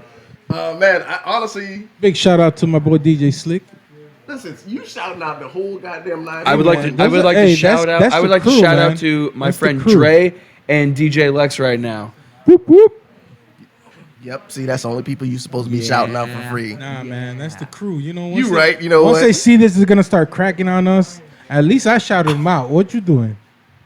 Man, honestly, Big shout out to my boy DJ Slick. listen, you shouting out the whole goddamn line. I would like man. to. I would like Hey, to shout out. that's I would the like to crew, shout man. out to my That's the friend crew. Dre and DJ Lex right now. Whoop whoop. Yep, see, that's the only people you supposed to be shouting out for free. Nah, man, that's the crew. You know, You right, you know once what? they see this is gonna start cracking on us, at least I shouted them out. What you doing?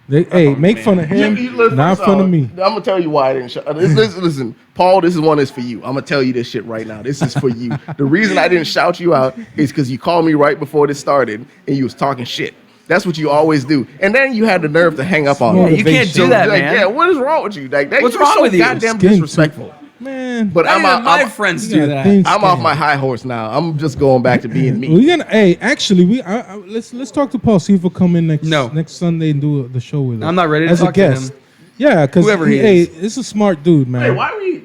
Hey, make fun of him, Listen, not first fun of off, me. I'm gonna tell you why I didn't shout. Listen, Paul, this is one is for you. I'm gonna tell you this shit right now. This is for you. The reason I didn't shout you out is because you called me right before this started and you was talking shit. That's what you always do. And then you had the nerve to hang up on me. You can't do that, like, man. Yeah, what is wrong with you? Like, What's you're wrong so with you? Goddamn Skin disrespectful. Man, But Not even my I'm friends you do got that. things I'm off skin. my high horse now. I'm just going back to being me. We gonna actually let's talk to Paul. See if he'll come in next No. Sunday and do the show with us. I'm not ready to as talk a to guest. him. Yeah, because Whoever he hey, is. it's a smart dude, man. Hey, why are we?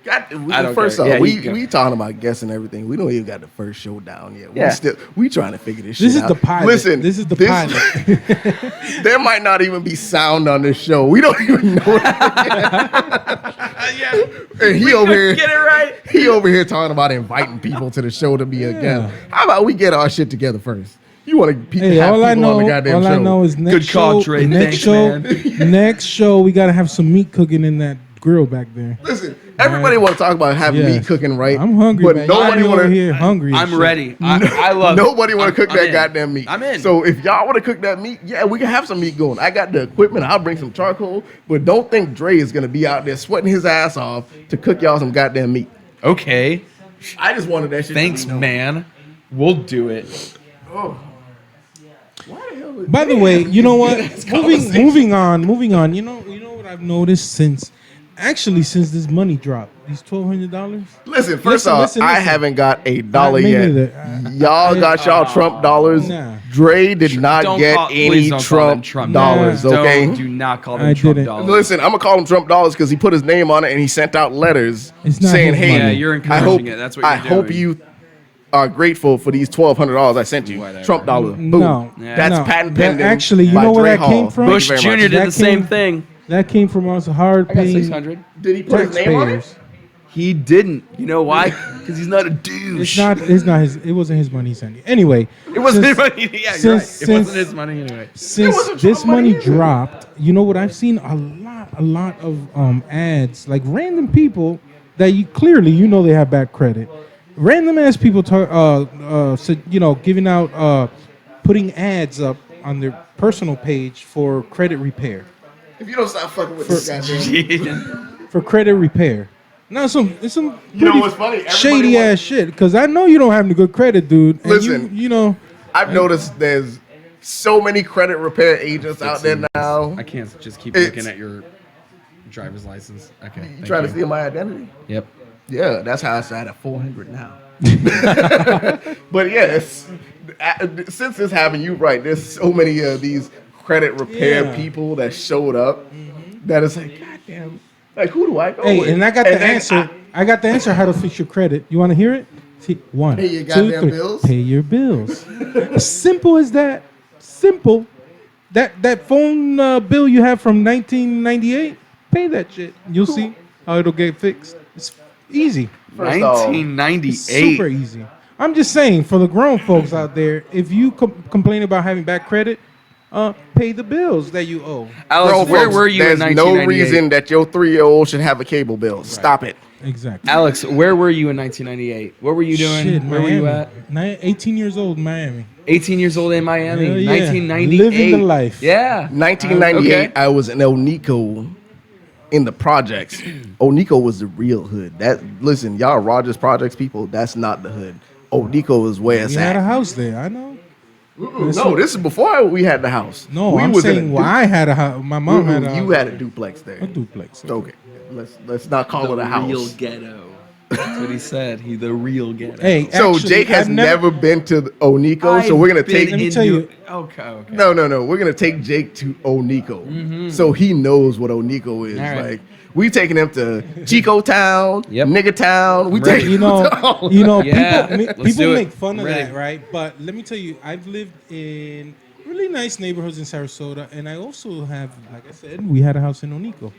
I don't First care. off, Yeah, you go. we talking about guessing everything. We don't even got the first show down yet. Yeah. We trying to figure this, This shit is out. the pilot. Listen, This is the pilot. There might not even be sound on this show. We don't even know. And he over here, Get it right. he over here talking about inviting people to the show to be a guest. How about we get our shit together first? You want to Hey, have all people I know, on the goddamn all show? I know is next Good call, show, Dre. next Thanks, show, man. next show, we gotta have some meat cooking in that grill back there. Listen, everybody want to talk about having Yeah. meat cooking, right? I'm hungry, but man. nobody Y'all want over to. here hungry. and I'm shit. ready. I love. Nobody want to cook I'm that in. goddamn meat. I'm in. So if y'all want to cook that meat, yeah, we can have some meat going. I got the equipment. I'll bring some charcoal. But don't think Dre is gonna be out there sweating his ass off to cook y'all some goddamn meat. Okay. I just wanted that shit. Thanks, to be known. man. We'll do it. Oh. Why the hell? By the way, you know what? This conversation. moving on. You know what I've noticed since Actually, since this money dropped, these $1,200. Listen, first Listen, off, listen, I listen. haven't got a dollar me yet. neither. Y'all got y'all Trump dollars. Nah. Dre did not Don't get call- any please don't call them Trump Trump dollars, dollars. okay? Don't, do not call them I Trump didn't. dollars. Listen, I'm gonna call him Trump dollars because he put his name on it and he sent out letters It's not saying, his "Hey, money. Yeah, you're I encouraging hope it. That's what I you're hope doing. you are grateful for these $1,200 I sent you. Whatever. Trump dollar. Boom. No, That's no. patent That- pending. actually, you by know where Dre that came Hall. from? Thank Bush you very Jr. much. did That the same came- thing. That came from us I got hard-paying 600. Did he put his name on it? taxpayers. He didn't. You know why? Because he's not a douche. It's not his. It wasn't his money he sent you. Anyway, It wasn't his since- money. Yeah, you're right. since- It wasn't since- his money anyway. Since wasn't this Trump money money either. dropped, you know what? I've seen a lot of ads, like random people that you clearly you know they have bad credit. Random ass people giving out putting ads up on their personal page for credit repair. If you don't stop fucking with this goddamn. For credit repair. Now it's some You know pretty what's funny? Everybody shady wants- ass shit. Because I know you don't have any good credit, dude. And Listen. you know. I've noticed there's so many credit repair agents out there now. I can't just keep It's- looking at your driver's license. Okay. You thank trying to you. steal my identity? Yep. Yeah, that's how I started at 400 now. But yes, since this happened, you're right. There's so many of these credit repair Yeah. people that showed up that it's like, goddamn, like who do I go Hey, with? and I got the then answer. I got the answer how to fix your credit. You want to hear it? See, one, Pay your two, goddamn three. bills? Pay your bills. Simple as that. Simple. That phone bill you have from 1998, pay that shit. You'll see how it'll get fixed. It's easy. First off, 1998. It's super easy. I'm just saying, for the grown folks out there, if you complain about having bad credit, pay the bills that you owe. Alex, Grown where folks, were you in there's no 1998? reason that your 3-year-old should have a cable bill. Stop it. Exactly. Alex, where were you in 1998? What were you doing? Shit, Where were you Miami. at? 18 years old in Miami. 18 years old in Miami. Hell yeah. 1998. Living the life. Yeah. 1998, Okay. I was in El Nico in the projects. Onico was the real hood. That listen, y'all Rogers Projects people, that's not the hood. Onico is where it's We had a at. house there. I know. No, this is before we had the house. No, we I'm was in saying a why I had a house. My mom had a house. You had a duplex there. a duplex. Okay, let's not call it a house. Real ghetto. That's what he said. He the real ghetto. Hey, So actually, Jake has I've never been to Onico, so we're gonna take. Let me tell you. Okay. No, we're gonna take Jake to Onico, so he knows what Onico is. All right. Like we taking him to Chico Town, Yep. Nigga Town. We Ready. taking You know, him to all- Yeah, people let's do it. make fun of Ready. that, right? But let me tell you, I've lived in really nice neighborhoods in Sarasota, and I also have, like I said, we had a house in Onico,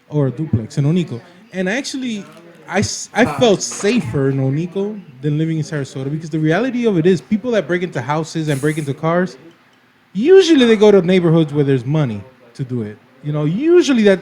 or a duplex in Onico, and actually, I felt safer in Onico than living in Sarasota because the reality of it is, people that break into houses and break into cars, usually they go to neighborhoods where there's money to do it. You know, usually that,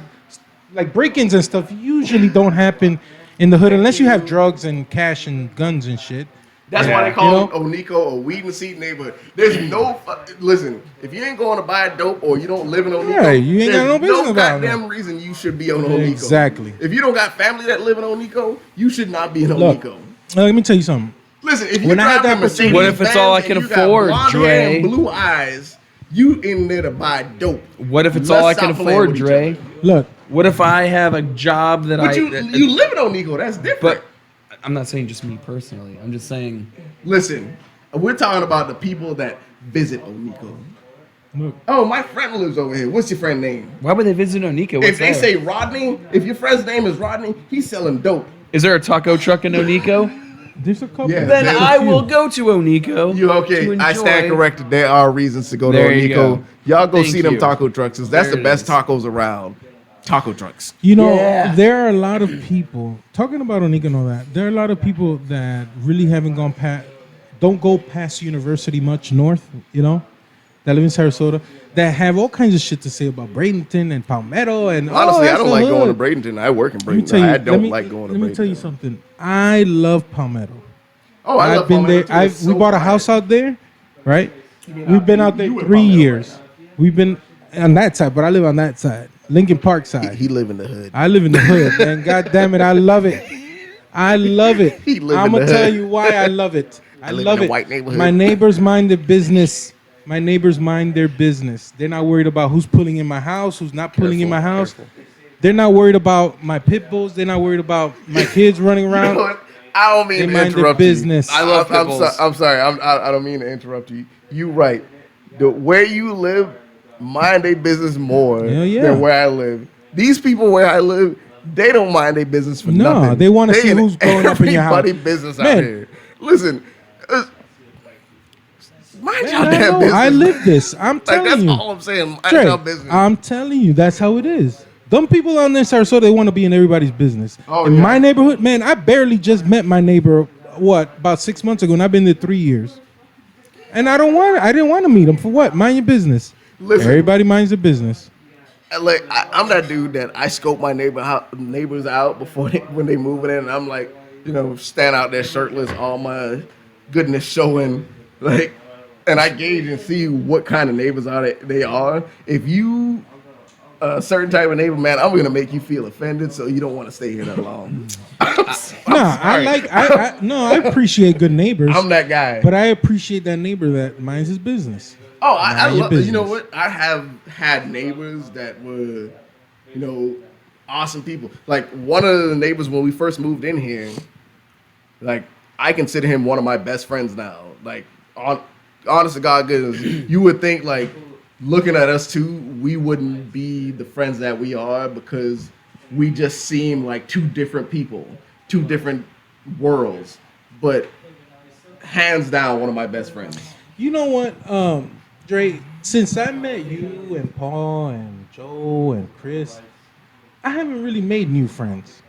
like break-ins and stuff, usually don't happen in the hood unless you have drugs and cash and guns and shit. That's Yeah. why they call You it Onico or weed and seed neighborhood. There's no listen. If you ain't going to buy dope or you don't live in Onico, Yeah, you ain't got no there's business about it. goddamn reason you should be on Onico. Exactly. If you don't got family that live in Onico, you should not be in Look, Onico. let me tell you something. Listen, if you When I had drive that a Mercedes What if it's all I Benz can and you got afford, blonde hair Dre? and blue eyes, you in there to buy dope. What if it's Let's all I stop can playing afford, with each Dre? other. Look, What if I have a job that But I? you that- you live in Onico. That's different. But I'm not saying just me personally. I'm just saying. Listen, we're talking about the people that visit Onico. look. Oh, my friend lives over here. What's your friend name? Why would they visit Onico? If they say Rodney, if your friend's name is Rodney, he's selling dope. is there a taco truck in Onico? There's a couple. Yeah. Then There's a I few. will go to Onico. You okay? to I stand enjoy- corrected. There are reasons to go to There you Onico. go. Y'all go Thank see them you. taco trucks. 'Cause that's There the it best is. tacos around. Taco trucks. You know, Yeah. there are a lot of people talking about Onico and all that. There are a lot of people that really haven't gone past, don't go past university much north. You know, that live in Sarasota that have all kinds of shit to say about Bradenton and Palmetto and Honestly, I that's don't the like going to hood. Bradenton. I work in Let me tell Bradenton. you, I let don't me- like going to Let Bradenton. me tell you something. I love Palmetto. Oh, I I've love been Palmetto there. too. It's We so bought a quiet. house out there, right? We've been out there you in 3 Palmetto, years. We've been on that side, but I live on that side, Lincoln Park side. He live in the hood. I live in the hood, man. God damn it, I love it. I love it. He live I'm in gonna the tell hood. you why I love it. I live in love a it. white neighborhood. My neighbors mind their business. My neighbors mind their business. They're not worried about who's pulling in my house, who's not pulling in my house. Careful. They're not worried about my pit bulls. They're not worried about my kids running You know around. what? I don't mean They to mind their interrupt business. you. I love I'm, pitbulls. I'm sorry. I don't mean to interrupt you. You right. Where you live, mind their business more Hell yeah. than where I live. These people where I live, they don't mind their business for No, nothing. they wanna see in who's growing up in your house. everybody business out Man. here. Listen, mind Man, your I damn know. business. I live this. I'm Like telling that's you. all I'm saying. Mind Trey, your business. I'm telling you, that's how it is. Them people on this are so they want to be in everybody's business. Oh, in yeah. my neighborhood, man, I barely just met my neighbor. About 6 months ago, and I've been there 3 years. And I didn't want to meet him for what? Mind your business. Listen. Everybody minds their business. Like I'm that dude that I scope my neighbors out before when they moving in, and I'm like, stand out there shirtless, all my goodness showing, like, and I gauge and see what kind of neighbors they are. If you a certain type of neighbor, man, I'm gonna make you feel offended, so you don't want to stay here that long. I appreciate good neighbors. I'm that guy. But I appreciate that neighbor that minds his business. Oh, I Mind your love. You know business. what? I have had neighbors that were, awesome people. Like one of the neighbors when we first moved in here, like I consider him one of my best friends now. Like honest to God, goodness, you would think like looking at us two, we wouldn't be the friends that we are because we just seem like two different people, two different worlds. But hands down, one of my best friends. You know what, Dre? Since I met you and Paul and Joe and Chris, I haven't really made new friends.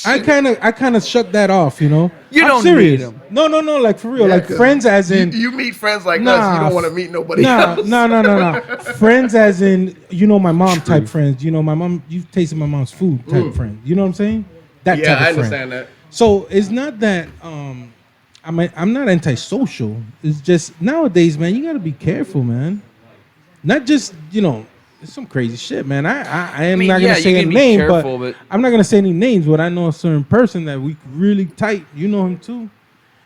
I kind of shut that off, You I'm don't serious. need 'em. No, like for real, Yeah, like 'cause friends as in you meet friends like Nah, us, you don't want to meet nobody nah, else. no. Friends as in my mom type friends. My mom, you've tasted my mom's food type friend. You know what I'm saying? That Yeah, type of I friend. understand that. So it's not that I'm not antisocial. It's just nowadays, man, you gotta be careful, man. Not just it's some crazy shit, man. I am mean, not yeah, gonna you say a can be name, careful, but but- I'm not gonna say any names. But I know a certain person that we really tight. You know him too,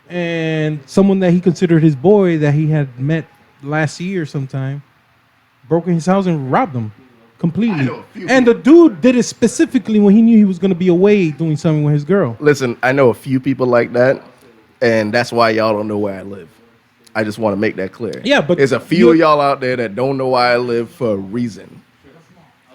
and someone that he considered his boy that he had met last year sometime broke in his house and robbed him I completely. know a few And the dude did it specifically when he knew he was gonna be away doing something with his girl. Listen, I know a few people like that, and that's why y'all don't know where I live. I just want to make that clear. Yeah, but there's a few of you- y'all out there that don't know where I live for a reason.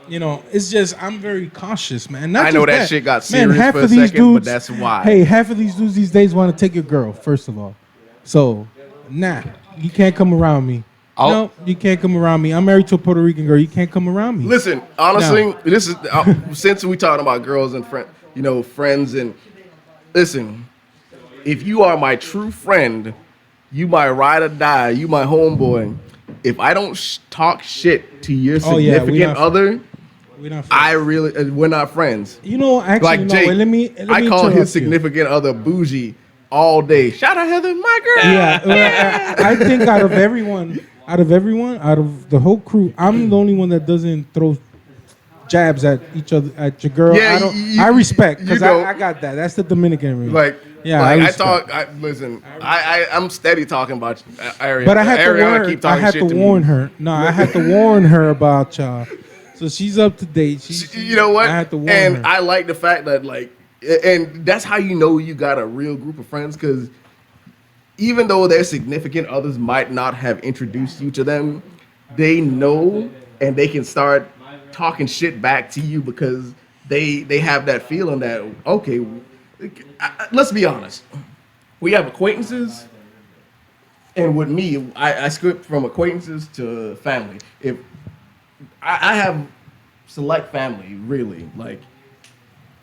It's just I'm very cautious, man. Not I know just that shit got serious half for a of these second, but dudes, that's why. Hey, half of these dudes these days want to take your girl. First of all, so you can't come around me. No, you can't come around me. I'm married to a Puerto Rican girl. You can't come around me. Listen, honestly, No. this is since we talking about girls and friends, and listen, if you are my true friend, you my ride or die, you my homeboy. If I don't talk shit to your Oh, yeah, we significant not- other, We're not friends. we're not friends. Actually, Like no, Jake, wait, let me I call interrupt his you. significant other bougie all day. Shout out Heather, my girl. Yeah, I think out of the whole crew, I'm the only one that doesn't throw jabs at each other, at your girl. Yeah, I respect because you don't. I got that. That's the Dominican in me. Like, Yeah, like I I respect. talk. I'm steady talking about Ariana. But I had to Ariana warn. keep I talking had shit to me. warn her. No, I had to warn her about y'all. So she's up to date. You know what? I had to warn and her. I like the fact that and that's how you know you got a real group of friends, because even though their significant others might not have introduced you to them, they know and they can start talking shit back to you because they have that feeling that, okay, let's be honest. We have acquaintances, and with me, I skip from acquaintances to family. If I have select family, really, like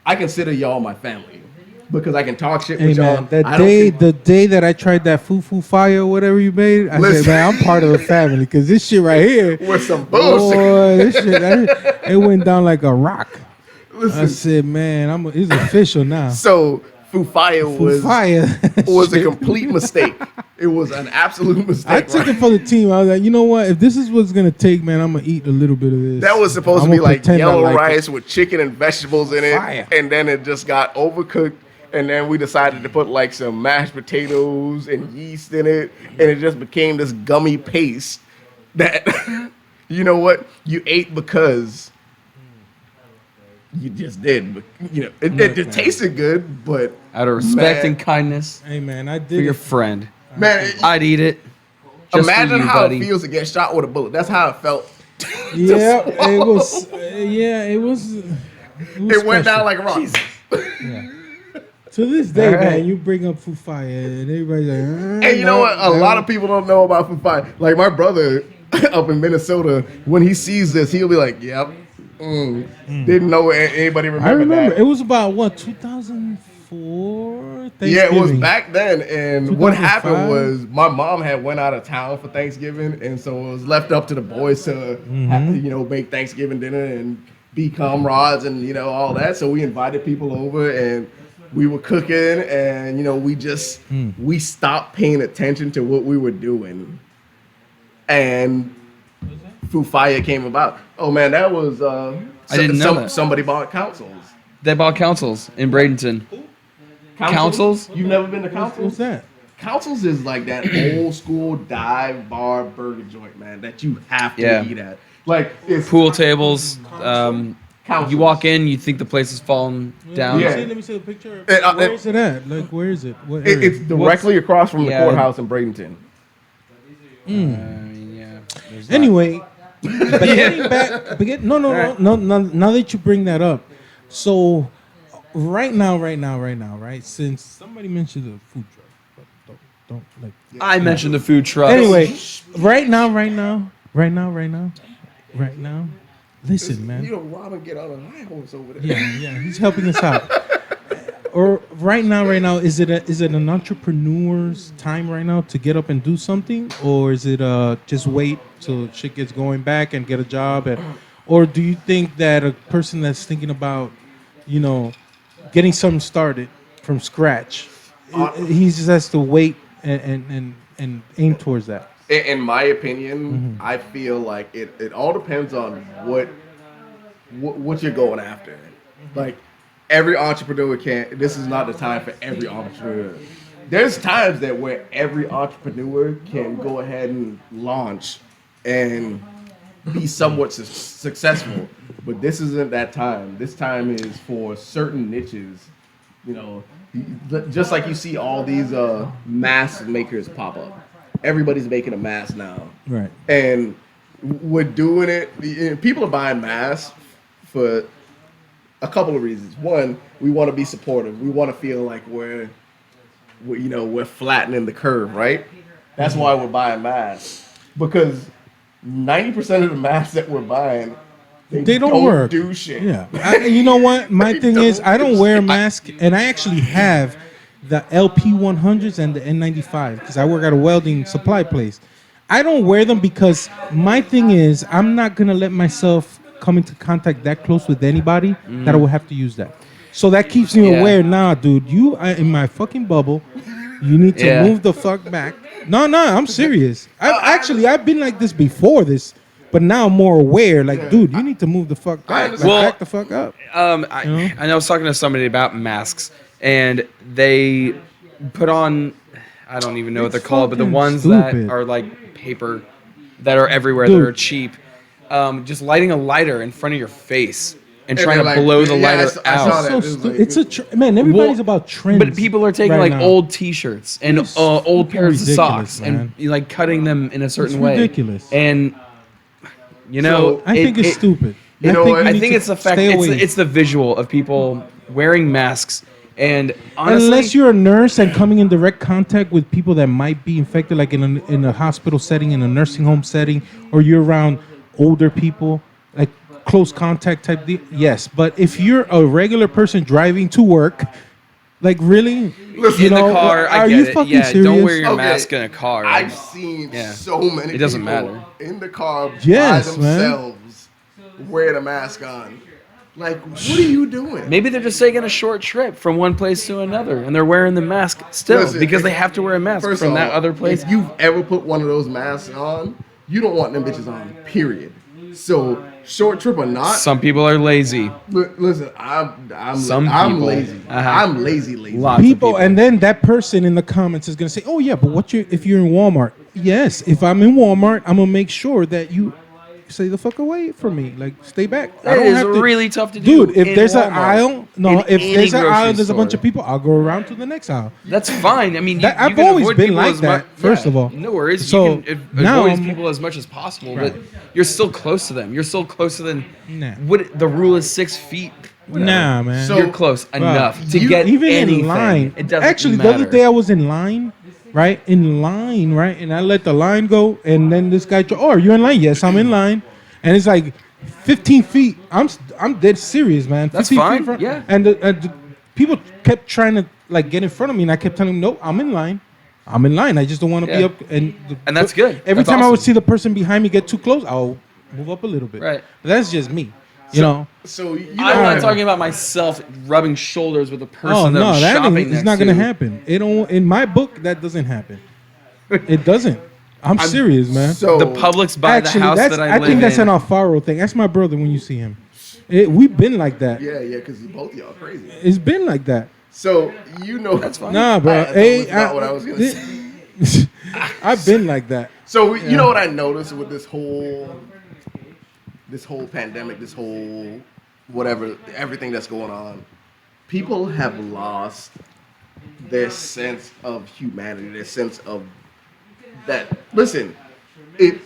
I consider y'all my family because I can talk shit Hey with y'all. man, I don't think- the day that I tried that foo fire or whatever you made, I Listen. said, man, I'm part of the family because this shit right here, with some bullshit. boy, this shit, it went down like a rock. I Listen, said, man, it's official now. so Fire Foo was fire was a Shit. complete mistake. It was an absolute mistake. I took right? it for the team. I was like, you know what? If this is what's gonna take, man, I'm gonna eat a little bit of this. That was supposed I'm to be gonna like pretend I yellow like it. rice with chicken and vegetables in it, Fire. and then it just got overcooked. And then we decided to put like some mashed potatoes and yeast in it, and it just became this gummy paste that, you know what, you ate because you just did. But it tasted good, but Out of respect man, and kindness Hey man, I for did your it. friend, man, I'd eat it. Just imagine for you, how buddy. it feels to get shot with a bullet. That's how it felt. Yeah, it was. Yeah, it was. It went down special. like a rock. To this day, All right. man, you bring up Foo Fire and everybody's like, And you know what? A lot of people don't know about Foo Fighters. Like my brother up in Minnesota, when he sees this, he'll be like, "Yep, didn't know anybody remember I remember that." it was about what 2004. Yeah, it was Thanksgiving. back then. And what happened 2005? was my mom had went out of town for Thanksgiving, and so it was left up to the boys to make Thanksgiving dinner and be comrades and all that. So we invited people over and we were cooking, and we stopped paying attention to what we were doing, and Foo Fire came about. Oh man, that was I didn't know that. Somebody bought councils. They bought councils in Bradenton. Councils? You've never been to What's councils? that? Councils is like that old school dive bar burger joint, man, that you have to Yeah. eat at. Like it's Pool tables. Councils. You walk in, you think the place is falling down. Yeah. Let me see the picture. It- Where is it at? Like, where is it? What It- area? it's directly across from the Yeah. courthouse in Bradenton. I mean, yeah. there's that. Anyway, but getting back, no. Now that you bring that up, so right now, right? Since somebody mentioned the food truck, but don't like. I mentioned the food truck. Anyway, right now. Listen, man. Robin get on a high horse over there. Yeah, he's helping us out. Or right now, is it an entrepreneur's time right now to get up and do something, or is it just wait till shit gets going back and get a job, or do you think that a person that's thinking about, getting something started from scratch, he just has to wait and aim towards that? In my opinion, I feel like it all depends on what you're going after. Like every entrepreneur can't. This is not the time for every entrepreneur. There's times that where every entrepreneur can go ahead and launch and be somewhat successful, but this isn't that time. This time is for certain niches. Just like you see all these mask makers pop up. Everybody's making a mask now. Right. And we're doing it. People are buying masks for a couple of reasons. One, we want to be supportive. We want to feel like we're flattening the curve, right? That's why we're buying masks. Because 90% of the masks that we're buying, They don't work. do shit. Yeah. You know what? My thing is, I don't wear a mask, and I actually have the LP100s and the N95 because I work at a welding supply place. I don't wear them because my thing is, I'm not gonna let myself come into contact that close with anybody that I will have to use that. So that keeps me Yeah. aware. Nah, dude, you are in my fucking bubble. You need to Yeah. move the fuck back. No, I'm serious. I've been like this before this. But now I'm more aware. Like, dude, you need to move the fuck back. Like, Well, back the fuck up. I was talking to somebody about masks, and they put on, I don't even know what they're called, but the fucking ones stupid. that are like paper, that are everywhere, Dude. that are cheap. Just lighting a lighter in front of your face and And trying to they're like, blow the yeah, lighter I saw out. that. So It was like- it's man. Everybody's Well, about trends. But people are taking right like now. old T-shirts and It's old fucking pairs of ridiculous, socks man. and like cutting them in a certain It's way. ridiculous. And you know, So, I think it's stupid. you know what? you I need think to it's the fact. stay away. It's the visual of people wearing masks, and honestly, Unless you're a nurse and coming in direct contact with people that might be infected, like in a hospital setting, in a nursing home setting, or you're around older people, like close contact type deal, yes. But if you're a regular person driving to work, like really, Listen, in the car, I are get you it. fucking Yeah, serious? don't wear your Okay, mask in a car. I've seen Yeah. so many It doesn't people matter. in the car Yes, by man. themselves wearing a mask on. Like, what are you doing? Maybe they're just taking a short trip from one place to another, and they're wearing the mask still Listen, because they have to wear a mask First from of that all, other place. If you've ever put one of those masks on, you don't want them bitches on, period. So, short trip or not, Some people are lazy. listen, I'm Some I'm people. lazy. Uh-huh. I'm lazy. Lots of people, and then that person in the comments is gonna say, "Oh yeah, but if you're in Walmart?" Yes, if I'm in Walmart, I'm gonna make sure that you stay the fuck away from me. Like, stay back. I That don't is have to. really tough to do. Dude, if in there's an Walmart. aisle, no, In if any there's an grocery aisle, there's a bunch store. of people, I'll go around to the next aisle. That's fine. I mean, That- you I've can always avoid been people like as that, first of all. No worries. So, You can now avoid I'm- people as much as possible, Right. but you're still close to them. You're still closer than Nah. what the rule is 6 feet. Whatever. Nah, man. So- You're close enough to you- get even anything. in line. It doesn't Actually, matter. the other day I was in line, right? In line, right? And I let the line go, and then this guy, oh, are you in line? Yes, I'm in line. And it's like 15 feet. I'm dead serious, man. That's 15 feet fine, in front. yeah. And the people kept trying to like get in front of me, and I kept telling them, no, I'm in line. I'm in line. I just don't want to be Yeah. up. And that's good. Every That's time I would awesome. see the person behind me get too close, I'll move up a little bit. Right. But that's just me. You know. So you I'm know, not talking about myself rubbing shoulders with a person Oh that no, I'm that shopping ain't, it's next not gonna to. happen. It don't. In my book, that doesn't happen. It doesn't. I'm serious, man. So The Publix by Actually, the house that's. that I I live think that's in. an Alfaro thing. That's my brother. When you see him, we've been like that. yeah, because both of y'all crazy. It's been like that. So you know That's fine. Nah, bro. I totally forgot what I was gonna say. I've been like that. So you know what I noticed with this whole pandemic, this whole whatever, everything that's going on, people have lost their sense of humanity, their sense of that. Listen, it.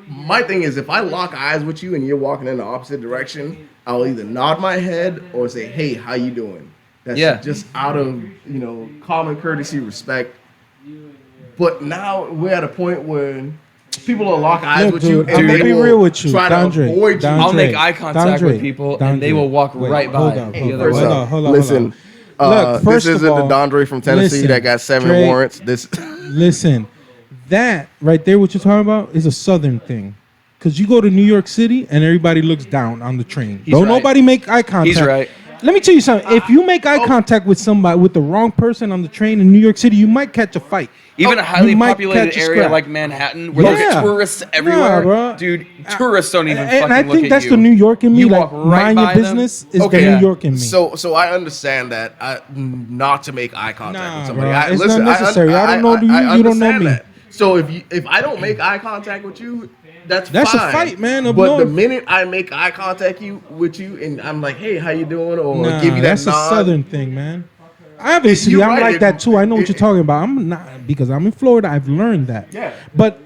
My thing is, if I lock eyes with you and you're walking in the opposite direction, I'll either nod my head or say, "Hey, how you doing?" That's Yeah. just out of common courtesy, respect. But now we're at a point where people will lock eyes Look, with you dude, and I'm they gonna be will real with you, try to Dandre, avoid you. Dandre. I'll make eye contact Dandre, with people, and they Dandre. will walk Wait, right by. hold on, the hold other on, way. hold on, hold on. Listen, Look, first this of isn't all, the Dandre from Tennessee listen, that got 7 Dre, warrants. This Listen, that right there, what you're talking about, is a Southern thing. Because you go to New York City and everybody looks down on the train. He's Don't right. nobody make eye contact. He's right. Let me tell you something. If you make eye contact with somebody, with the wrong person on the train in New York City, you might catch a fight. Even a highly you might populated catch a area scrap. like Manhattan, where Yeah. there's tourists everywhere, bro. dude. Tourists don't even And fucking I look think at that's you. the New York in me. You Like, walk right mind your by them. business is Okay, the yeah. New York in me. So I understand that not to make eye contact Nah, with somebody. bro. I, It's listen, not necessary. I don't know you, I you don't know understand me. that. So if I don't make eye contact with you, that's That's a fine. fight, man, up But the north. minute I make eye contact with you and I'm like, hey, how you doing, or Nah, give you that that's nod, a Southern thing, man. Obviously, You're I'm right. like that too. I know what It- you're talking about. I'm not, because I'm in Florida. I've learned that. Yeah. But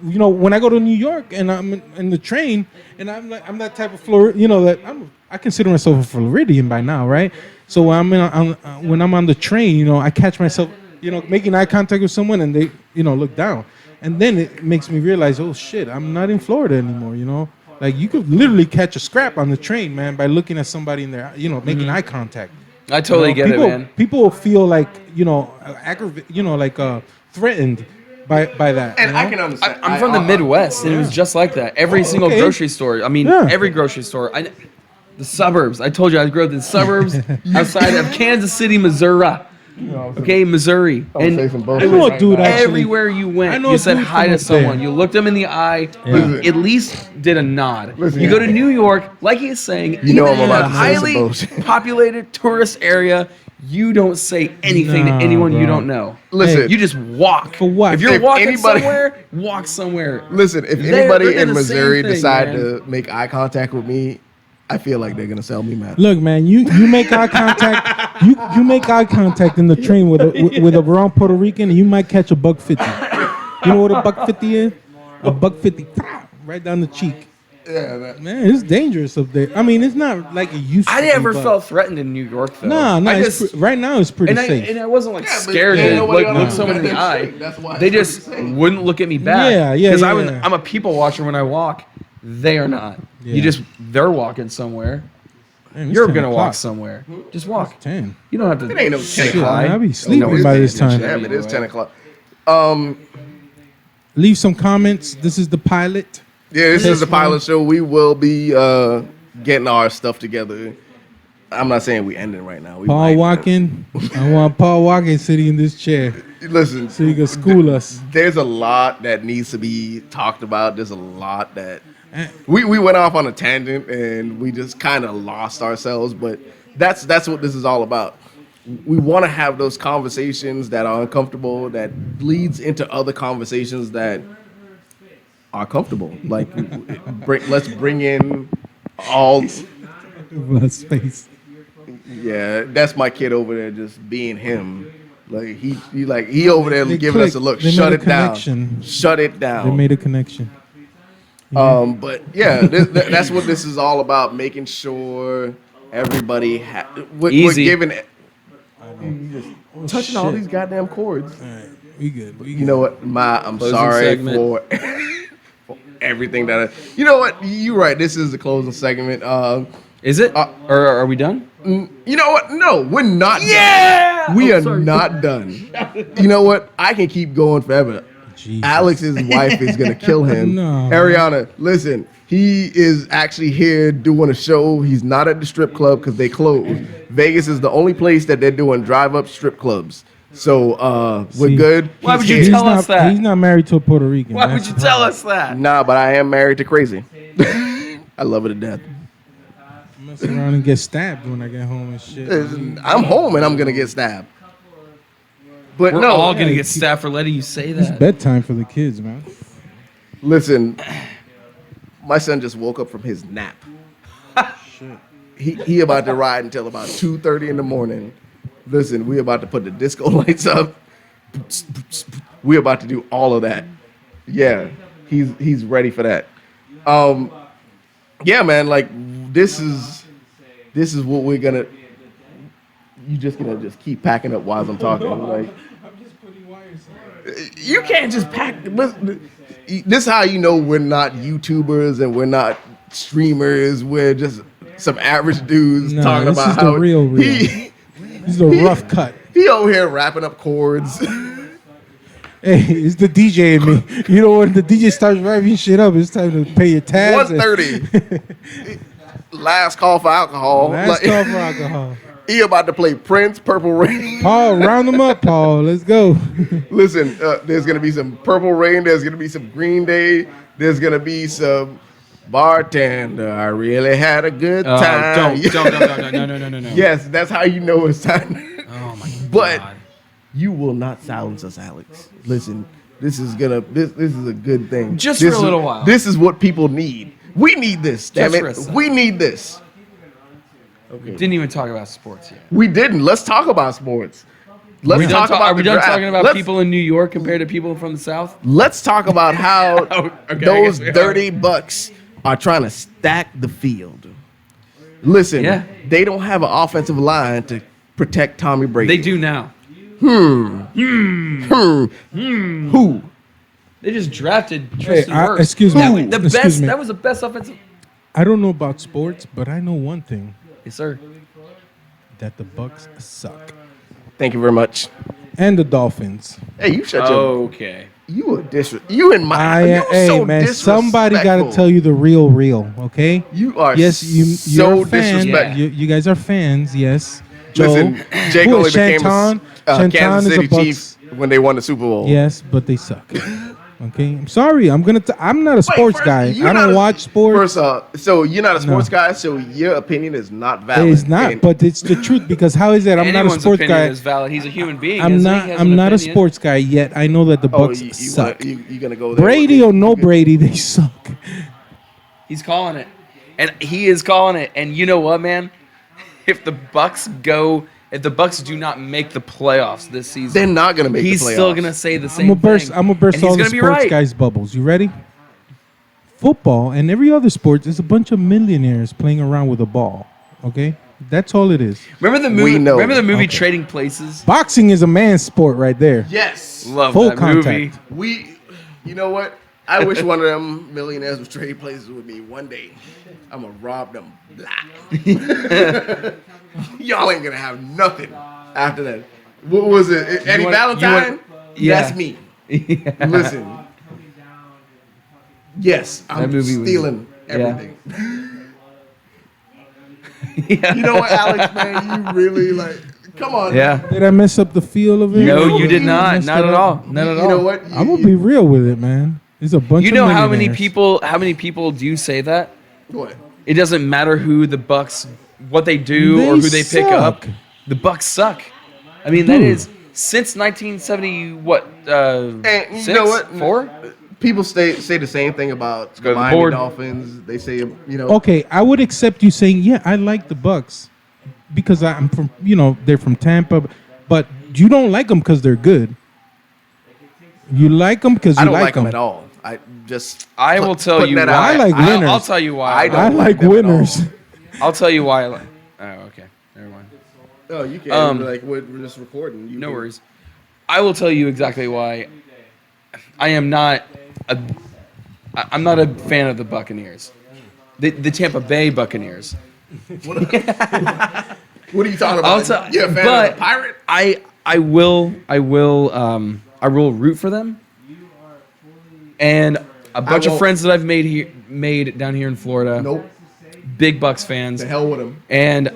when I go to New York and I'm in the train, and I'm that type of I consider myself a Floridian by now, right? So when I'm on the train, I catch myself, making eye contact with someone, and they, look down, and then it makes me realize, oh shit, I'm not in Florida anymore. Like, you could literally catch a scrap on the train, man, by looking at somebody in there, making eye contact. I totally get people, it, man. People will feel like, threatened by that. and I can understand. I'm from the Midwest, and it was just like that. Every single okay. grocery store. I mean, Yeah. every grocery store. The suburbs. I told you I grew up in the suburbs outside of Kansas City, Missouri. Okay, Missouri. say some And bullshit I know a dude actually. everywhere you I went, know you a said dude hi from to up someone. there. You looked them in the eye. Yeah. You at least did a nod. Listen. You go to New York, like he's saying, You know even I'm in allowed a to say some highly bullshit. populated tourist area, you don't say anything Nah, to anyone you bro. don't know. Listen. You just walk. For what? If you're If walking anybody- somewhere, walk somewhere. Listen, if They're anybody doing in the same Missouri thing, decide man. to make eye contact with me, I feel like they're gonna sell me mad. Look, man, you make eye contact. You make eye contact in the train with a wrong Puerto Rican, and you might catch a $1.50. You know what a $1.50 is? A $1.50, right down the cheek. Yeah, Man, it's dangerous up there. I mean, it's not like it used to. I never be, but- felt threatened in New York though. Nah, I it's just, right now it's pretty and safe. I wasn't like Yeah, but scared ain't to nobody like on look the someone in the goddamn eye. street. That's why They it's just insane. wouldn't look at me back. Yeah, yeah, Because yeah. I'm a people watcher when I walk. They are not. Yeah. They're walking somewhere. Man, it's You're 10 gonna o'clock. walk somewhere. Just walk. 10. You don't have to. It ain't no 10 say o'clock. hi. I'll be sleeping No, it's by 10. this time. Damn, it is 10 o'clock. Leave some comments. This is the pilot. Yeah, this is the This one. pilot show. We will be getting our stuff together. I'm not saying we ending right now. We Paul might. Walken. I want Paul Walken sitting in this chair Listen, so he can school us. there's a lot that needs to be talked about. There's a lot that Eh. we went off on a tangent and we just kind of lost ourselves. But that's what this is all about. We want to have those conversations that are uncomfortable, that leads into other conversations that are comfortable. Like, let's bring in all. Space. Yeah, that's my kid over there just being him. Like he over there They giving us a clicked. look. They Shut made a it down. connection. Shut it They down. made a connection. But yeah, that's what this is all about. Making sure everybody we're Easy. giving it. You just touching all shit. these goddamn chords. All right, we good. You know what, I'm Closing sorry segment. for everything that. You know what, you're right. This is the closing segment. Is it? Or are we done? You know what? No, we're not. Yeah! done. We Oh, are sorry. not done. You know what? I can keep going forever. Jesus. Alex's wife is gonna kill him. No. Ariana, listen. He is actually here doing a show. He's not at the strip club because they closed. Vegas is the only place that they're doing drive-up strip clubs. So we're See, good. Why He's would you here. tell us that? He's not married to a Puerto Rican. Why That's would you the tell problem. us that? Nah, but I am married to Crazy. I love her to death. Mess around and get stabbed when I get home and shit. I'm home and I'm gonna get stabbed. But We're no, all gonna get stabbed for letting you say It's that. bedtime for the kids, man. listen. My son just woke up from his nap. He about to ride until about 2:30 in the morning. Listen, we about to put the disco lights up. We about to do all of that. Yeah, he's ready for that. Yeah, man. Like this is what we're gonna. You just gonna just keep packing up while I'm talking. Like I'm just putting wires. you can't just pack. This is how you know we're not YouTubers and we're not streamers. We're just some average dudes No, talking this about is the how real. he This is a rough cut. he over here wrapping up chords. Hey, it's the DJ in me. You know when the DJ starts wrapping shit up, it's time to pay your tabs. 1:30. Last call for alcohol. Last Like, call for alcohol. he about to play Prince, Purple Rain. Paul, round them up, Paul. Let's go. Listen, there's gonna be some Purple Rain. There's gonna be some Green Day. There's gonna be some Bartender. I really had a good time. No. Yes, that's how you know it's time. Oh my But god. you will not silence us, Alex. Listen, this is a good thing. Just This for a little while. This is what people need. We need this. Damn Just for a it. second. We need this. Okay. Didn't even talk about sports yet. We didn't. Let's talk about sports. Let's talk about Are we the done draft. talking about Let's- people in New York compared to people from the South? Let's talk about how Okay, I those guess we are. dirty Bucks are trying to stack the field. Listen, Yeah. they don't have an offensive line to protect Tommy Brady. They do now. Who? They just drafted Tristan Wirfs. excuse me. That, the Excuse best. me. That was the best offensive. I don't know about sports, but I know one thing: Yes, sir. that the Bucks suck, Thank you very much. and the Dolphins. Hey, you shut your. Okay. You a You in my. You Hey so man, somebody got to disrespectful. tell you the real, okay? You are Yes, you're so a fan. disrespectful. You guys are fans, yes. Joe. Listen, Jake Who only is became Shanton? a Shanton Kansas is a City Bucks. Chief when they won the Super Bowl. Yes, but they suck. Okay, I'm sorry. I'm not a sports first, guy. you're I not don't a- watch sports. First, so you're not a sports No. guy, so your opinion is not valid. It's not, And but it's the truth because how is that? I'm not a Anyone's sports opinion guy. is valid. He's a human being. I'm isn't he? not. He has I'm an not a opinion. sports guy yet. I know that the oh, Bucks you suck. gonna go there? Brady or no You- Brady, they suck. He's calling it, and he is calling it. And you know what, man? If the Bucks do not make the playoffs this season, They're not gonna make. he's the playoffs. still gonna say the I'm same gonna burst. thing. I'm gonna burst And all he's the gonna be sports right. guys' bubbles. You ready? Football and every other sport is a bunch of millionaires playing around with a ball. Okay, that's all it is. Remember the We movie? know. Remember the movie Okay. Trading Places? Boxing is a man's sport right there. Yes. Love Full that movie. contact. You know what? I wish one of them millionaires would trade places with me one day. I'm gonna rob them blind. Y'all ain't gonna have nothing after that. What was it? Eddie want- Valentine? yeah. That's me. Listen. Yes, I'm That movie was- stealing yeah. everything. Yeah. You know what, Alex, man? You really like. Come on. Yeah. Did I mess up the feel of it? No, you did You not. messed Not it at up. all. Not at all. You know what? I'm gonna be real with it, man. It's a bunch. You of know how many millionaires. people do say that? What? It doesn't matter who the Bucks, what they do or They who they pick up. suck. The Bucks suck. I mean, that Dude. is since 1970. What? And you Six? know what? 4? people say the same thing about go the to the Miami board. Dolphins. They say, you know, Okay, I would accept you saying, yeah, I like the Bucks because I'm from, they're from Tampa, but you don't like them because they're good. You like them because I you don't like them them at all. I just I will tell putting you that why. out. I like winners. I'll tell you why. I I don't I like them at all. winners. I'll tell you why. Oh, okay. Never mind. Oh, you can like we're just recording. You No can- worries. I will tell you exactly why. I am not I'm not a fan of the Buccaneers. The Tampa Bay Buccaneers. What are you talking about? I'll tell, You're a fan but of the Pirate? I will root for them. And a bunch of won't. friends that I've made down here in Florida. Nope. Big Bucks fans. The hell with them. And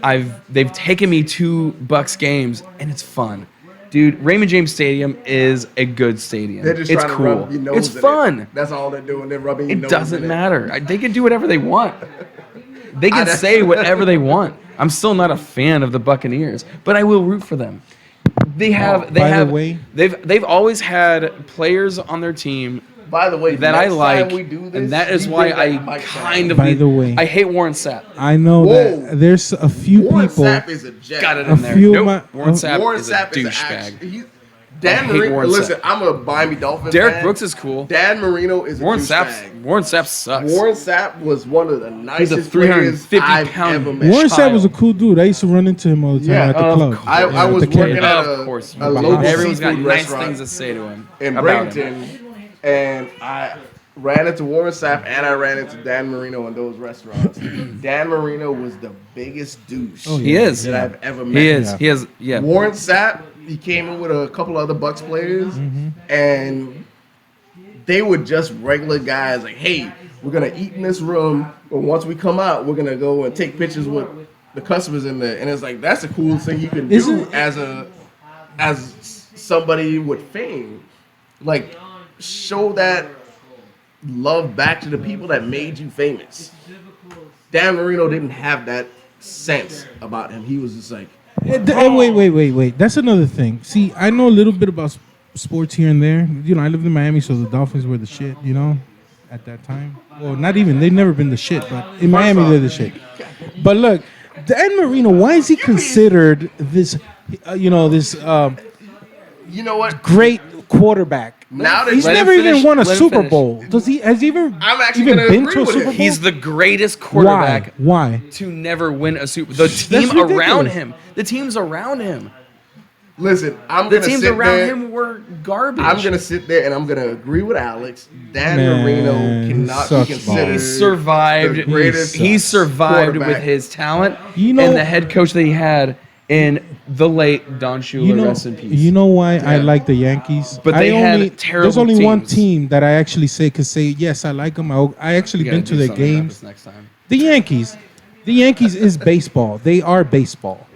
they've taken me to Bucks games, and it's fun. Dude, Raymond James Stadium is a good stadium. They're just It's trying to cool. rub your nose It's in fun. It. That's all they're doing. They're rubbing your It nose doesn't in matter. They can do whatever they want. They can I- say whatever they want. I'm still not a fan of the Buccaneers, but I will root for them. By the way- They've always had players on their team By the way, that I next like, time we do this, and that is you why bring that I mic kind down. of. By the way- I hate Warren Sapp. I know Whoa. that there's a few Warren people. Sapp is a jet. Got it A in there. few Nope. of my- Warren Sapp Warren is a Sapp is douchebag. Dan I hate Marino. Warren Listen, Sapp. I'm a Miami Dolphins Derek fan. Brooks is cool. Dan Marino is a Warren douchebag. Sapp sucks. Warren Sapp was one of the He's a nicest players 350 I've pound ever met. Warren Sapp was a child. cool dude. I used to run into him all the time Yeah, at the of club. course. I at was the working camp. at Of a, course, a local everyone's got seafood nice restaurant things to say to him in about him. Bradenton, and I ran into Warren Sapp and I ran into Dan Marino in those restaurants. Dan Marino was the biggest douche Oh, He is. that I've ever met. He is. Yeah. He is. Yeah. Warren Sapp, he came in with a couple other Bucks players, and they were just regular guys. Like, hey, we're gonna eat in this room, but once we come out, we're gonna go and take pictures with the customers in there. And it's like that's the coolest thing you can do Isn't- as somebody with fame. Like, show that love back to the people that made you famous. Dan Marino didn't have that sense about him. He was just like, Wait. That's another thing. See, I know a little bit about sports here and there. I lived in Miami, so the Dolphins were the shit, at that time. Well, not even. They've never been the shit, but in Miami, they're the shit. But look, Dan Marino, why is he considered this, you know what? great quarterback? Now that He's Let him never even finish. won a Let him Super finish. Bowl. Has he ever I'm actually even gonna been agree to a with Super him. Bowl? He's the greatest quarterback Why? to never win a Super Bowl. The team ridiculous. around him. The teams around him. Listen, I'm The gonna teams sit around there. him were garbage. I'm gonna sit there and I'm gonna agree with Alex. Dan Man, Marino cannot sucks be considered. He survived. the greatest He survived with quarterback. his talent You know- and the head coach that he had in the late Don Shula. Rest in peace. You know why I Yeah. like the Yankees? But they had There's terrible only one teams. team that I actually could say yes, I like them. I actually You gotta been to do their something about games. this next time. The Yankees. The Yankees is baseball. They are baseball.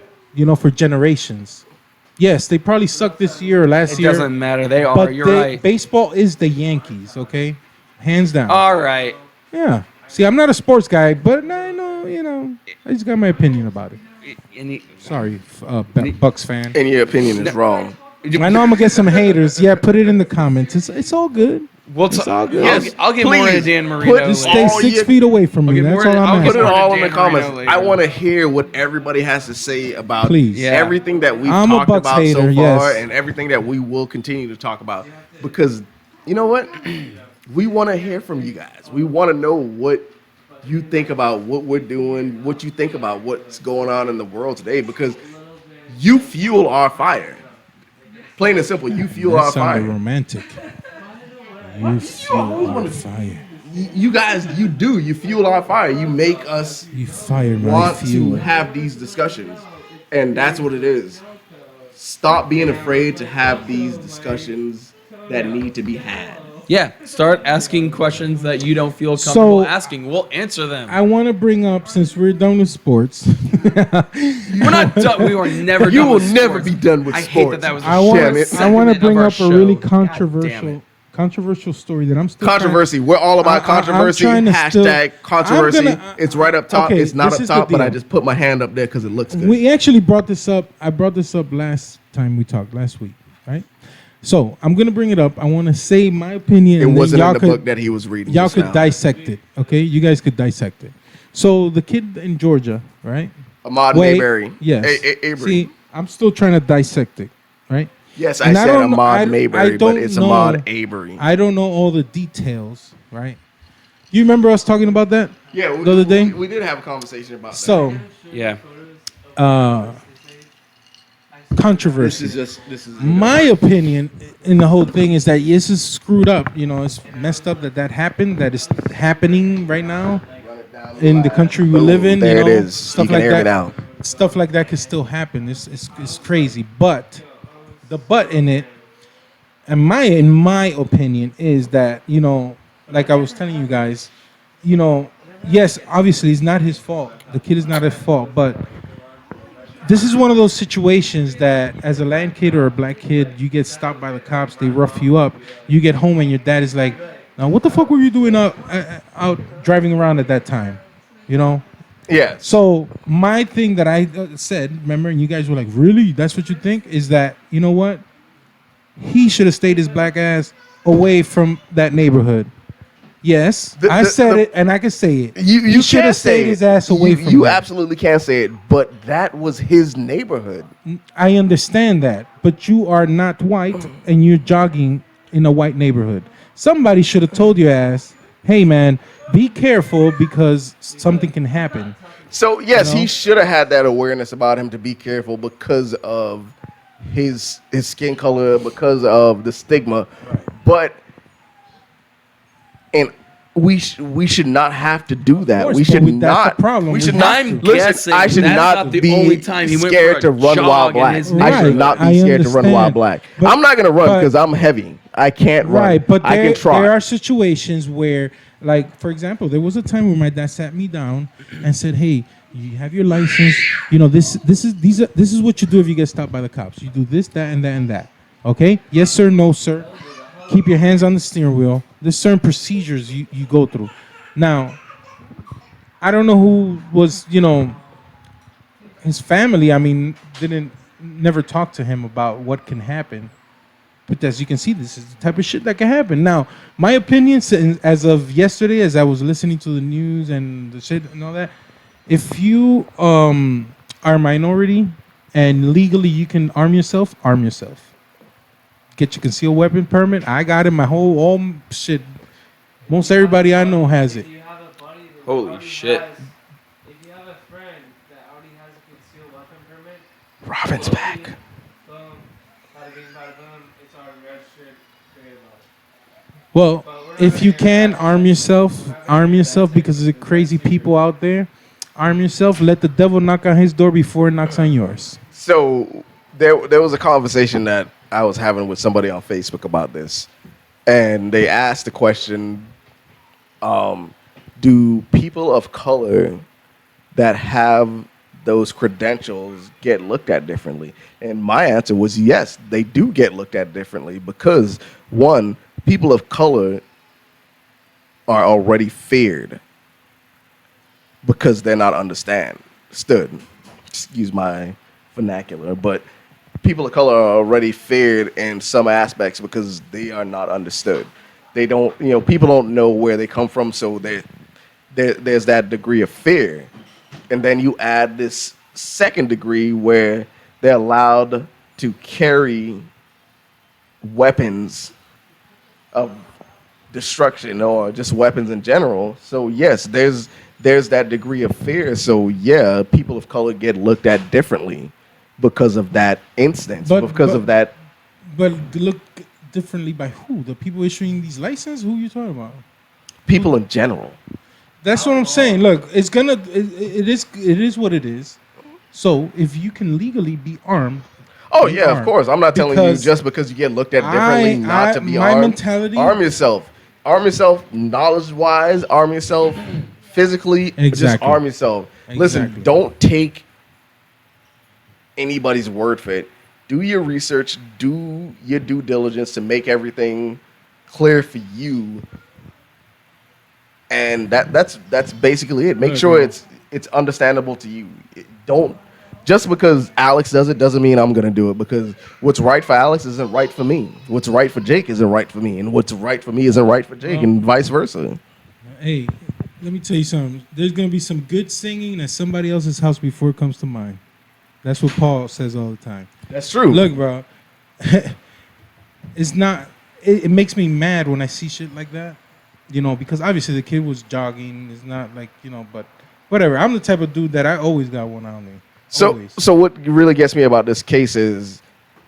For generations. Yes, they probably sucked this year or last It year. doesn't matter. They are. But You're right. baseball is the Yankees. Okay, hands down. All right. Yeah. See, I'm not a sports guy, but I know. I just got my opinion about it. Sorry, Bucks fan. And your opinion is wrong. I know I'm gonna get some haters. Yeah, put it in the comments. It's all good. It's all good. Yes, I'll get more into please, Dan Marino. put- Just later. stay all 6 your- feet away from me. get That's more all in- I'm I'll Put asking. it more all to in the Dan comments. Marino later. I want to hear what everybody has to say about Please. Yeah. everything that we've I'm a talked Bucks about so hater, far yes. and everything that we will continue to talk about. Because you know what? We want to hear from you guys. We want to know what you think about what we're doing, what you think about what's going on in the world today, because you fuel our fire. Plain and simple, you fuel That our sounded fire. romantic. You fuel our fire. You guys, you do. You fuel our fire. You make us You fire my want to fuel. have these discussions. And that's what it is. Stop being afraid to have these discussions that need to be had. Yeah, start asking questions that you don't feel comfortable So- asking. We'll answer them. I want to bring up, since we're done with sports, We're not done. We were never. You done will with never sports. be done with I hate sports. that. That was. I a want Damn it. I want to segment bring of our up a really show. God damn controversial story that I'm still Controversy. We're all about I'm controversy. trying to still- Hashtag controversy. I'm gonna- It's right up top. Okay, it's not this up is the top, but I deal. just put my hand up there because it looks good. We actually brought this up. I brought this up last time we talked, last week, right? So I'm gonna bring it up. I want to say my opinion. It and then wasn't in y'all the could, book that he was reading. y'all just could now. dissect it. Okay, you guys could dissect it. So the kid in Georgia, right? Ahmaud Wait, Mayberry. yes. Avery. See, I'm still trying to dissect it, right? Yes, I And said don't know- Ahmaud I Mayberry, but don't it's know- Ahmaud Avery. I don't know all the details, right? You remember us talking about that Yeah, the other day? we did have a conversation about So, Yeah. controversy. this is My opinion in the whole thing is that this is screwed up. You know, it's messed up that happened. That is happening right now in the country we live in. There you it know, is. Stuff You can like hear me that. now. Stuff like that could still happen. It's crazy. But the but in it, and in my opinion, is that like I was telling you guys, yes, obviously it's not his fault. The kid is not his fault, but this is one of those situations that as a land kid or a black kid, you get stopped by the cops, they rough you up, you get home and your dad is like, now what the fuck were you doing out driving around at that time? You know? Yes. So my thing that I said, remember, and you guys were like, really? That's what you think? Is that, you know what? He should have stayed his black ass away from that neighborhood. Yes, I said it, and I can say it. You He should can't have stayed say his it. ass away from You that. absolutely can't say it, but that was his neighborhood. I understand that, but you are not white and you're jogging in a white neighborhood. Somebody should have told your ass, "Hey, man, be careful because something can happen." So yes, You know? he should have had that awareness about him to be careful because of his skin color, because of the stigma. But and we should not have to do that. course, we but should that's the not. problem. We We should have not. I'm Listen, guessing I should that's not not the be only time he went scared for a to run jog while in black. his I should Right, not I be scared to run while understand. black. But- I'm not gonna run but- because I'm heavy. I can't run. Right, but I can trot. there are situations where, like, for example, there was a time where my dad sat me down and said, "Hey, you have your license. You know, this is what you do if you get stopped by the cops. You do this, that, and that, and that. Okay? Yes, sir. No, sir. Keep your hands on the steering wheel. There's certain procedures you go through. Now, I don't know who was, his family. I mean, didn't never talk to him about what can happen. But as you can see, this is the type of shit that can happen. Now, my opinion, as of yesterday, as I was listening to the news and the shit and all that, if you are a minority and legally you can arm yourself, arm yourself. Get your concealed weapon permit. I got it. My all shit. Most everybody I know has it. If you have a buddy that Holy already shit. if you have a friend that already has a concealed weapon permit, Robin's back. boom, bada bing, bada boom, it's already registered. Forget about it. Well, But we're not if you gonna can hear arm yourself because there's crazy people out there. Arm yourself. Let the devil knock on his door before it knocks on yours. So there was a conversation that I was having with somebody on Facebook about this, and they asked the question, do people of color that have those credentials get looked at differently? And my answer was yes, they do get looked at differently because, one, people of color are already feared because they're not understood. Excuse my vernacular, but people of color are already feared in some aspects because they are not understood. They don't, people don't know where they come from, so there's that degree of fear. And then you add this second degree where they're allowed to carry weapons of destruction or just weapons in general. So yes, there's that degree of fear. So yeah, people of color get looked at differently because of that instance, because of that. But look differently by who? The people issuing these licenses? Who you talking about? People in general. That's what I'm saying. Look, it is what it is. So if you can legally be armed, Oh be yeah, of armed. course. I'm not telling you Because just because you get looked at differently not to be my armed. mentality- Arm yourself. Arm yourself knowledge-wise. Arm yourself physically. Just Exactly. arm yourself. Listen, Exactly. don't take anybody's word for it. Do your research. Do your due diligence to make everything clear for you. And that's basically it. Make Right, sure bro. it's understandable to you. Don't just because Alex does it doesn't mean I'm gonna do it, because what's right for Alex isn't right for me. What's right for Jake isn't right for me, and what's right for me isn't right for Jake, and vice versa. Hey, let me tell you something. There's gonna be some good singing at somebody else's house before it comes to mine. That's what Paul says all the time. That's true. Look, bro, it's not. It makes me mad when I see shit like that. You know, because obviously the kid was jogging. It's not like, you know, but whatever. I'm the type of dude that I always got one on me. Always. So what really gets me about this case is,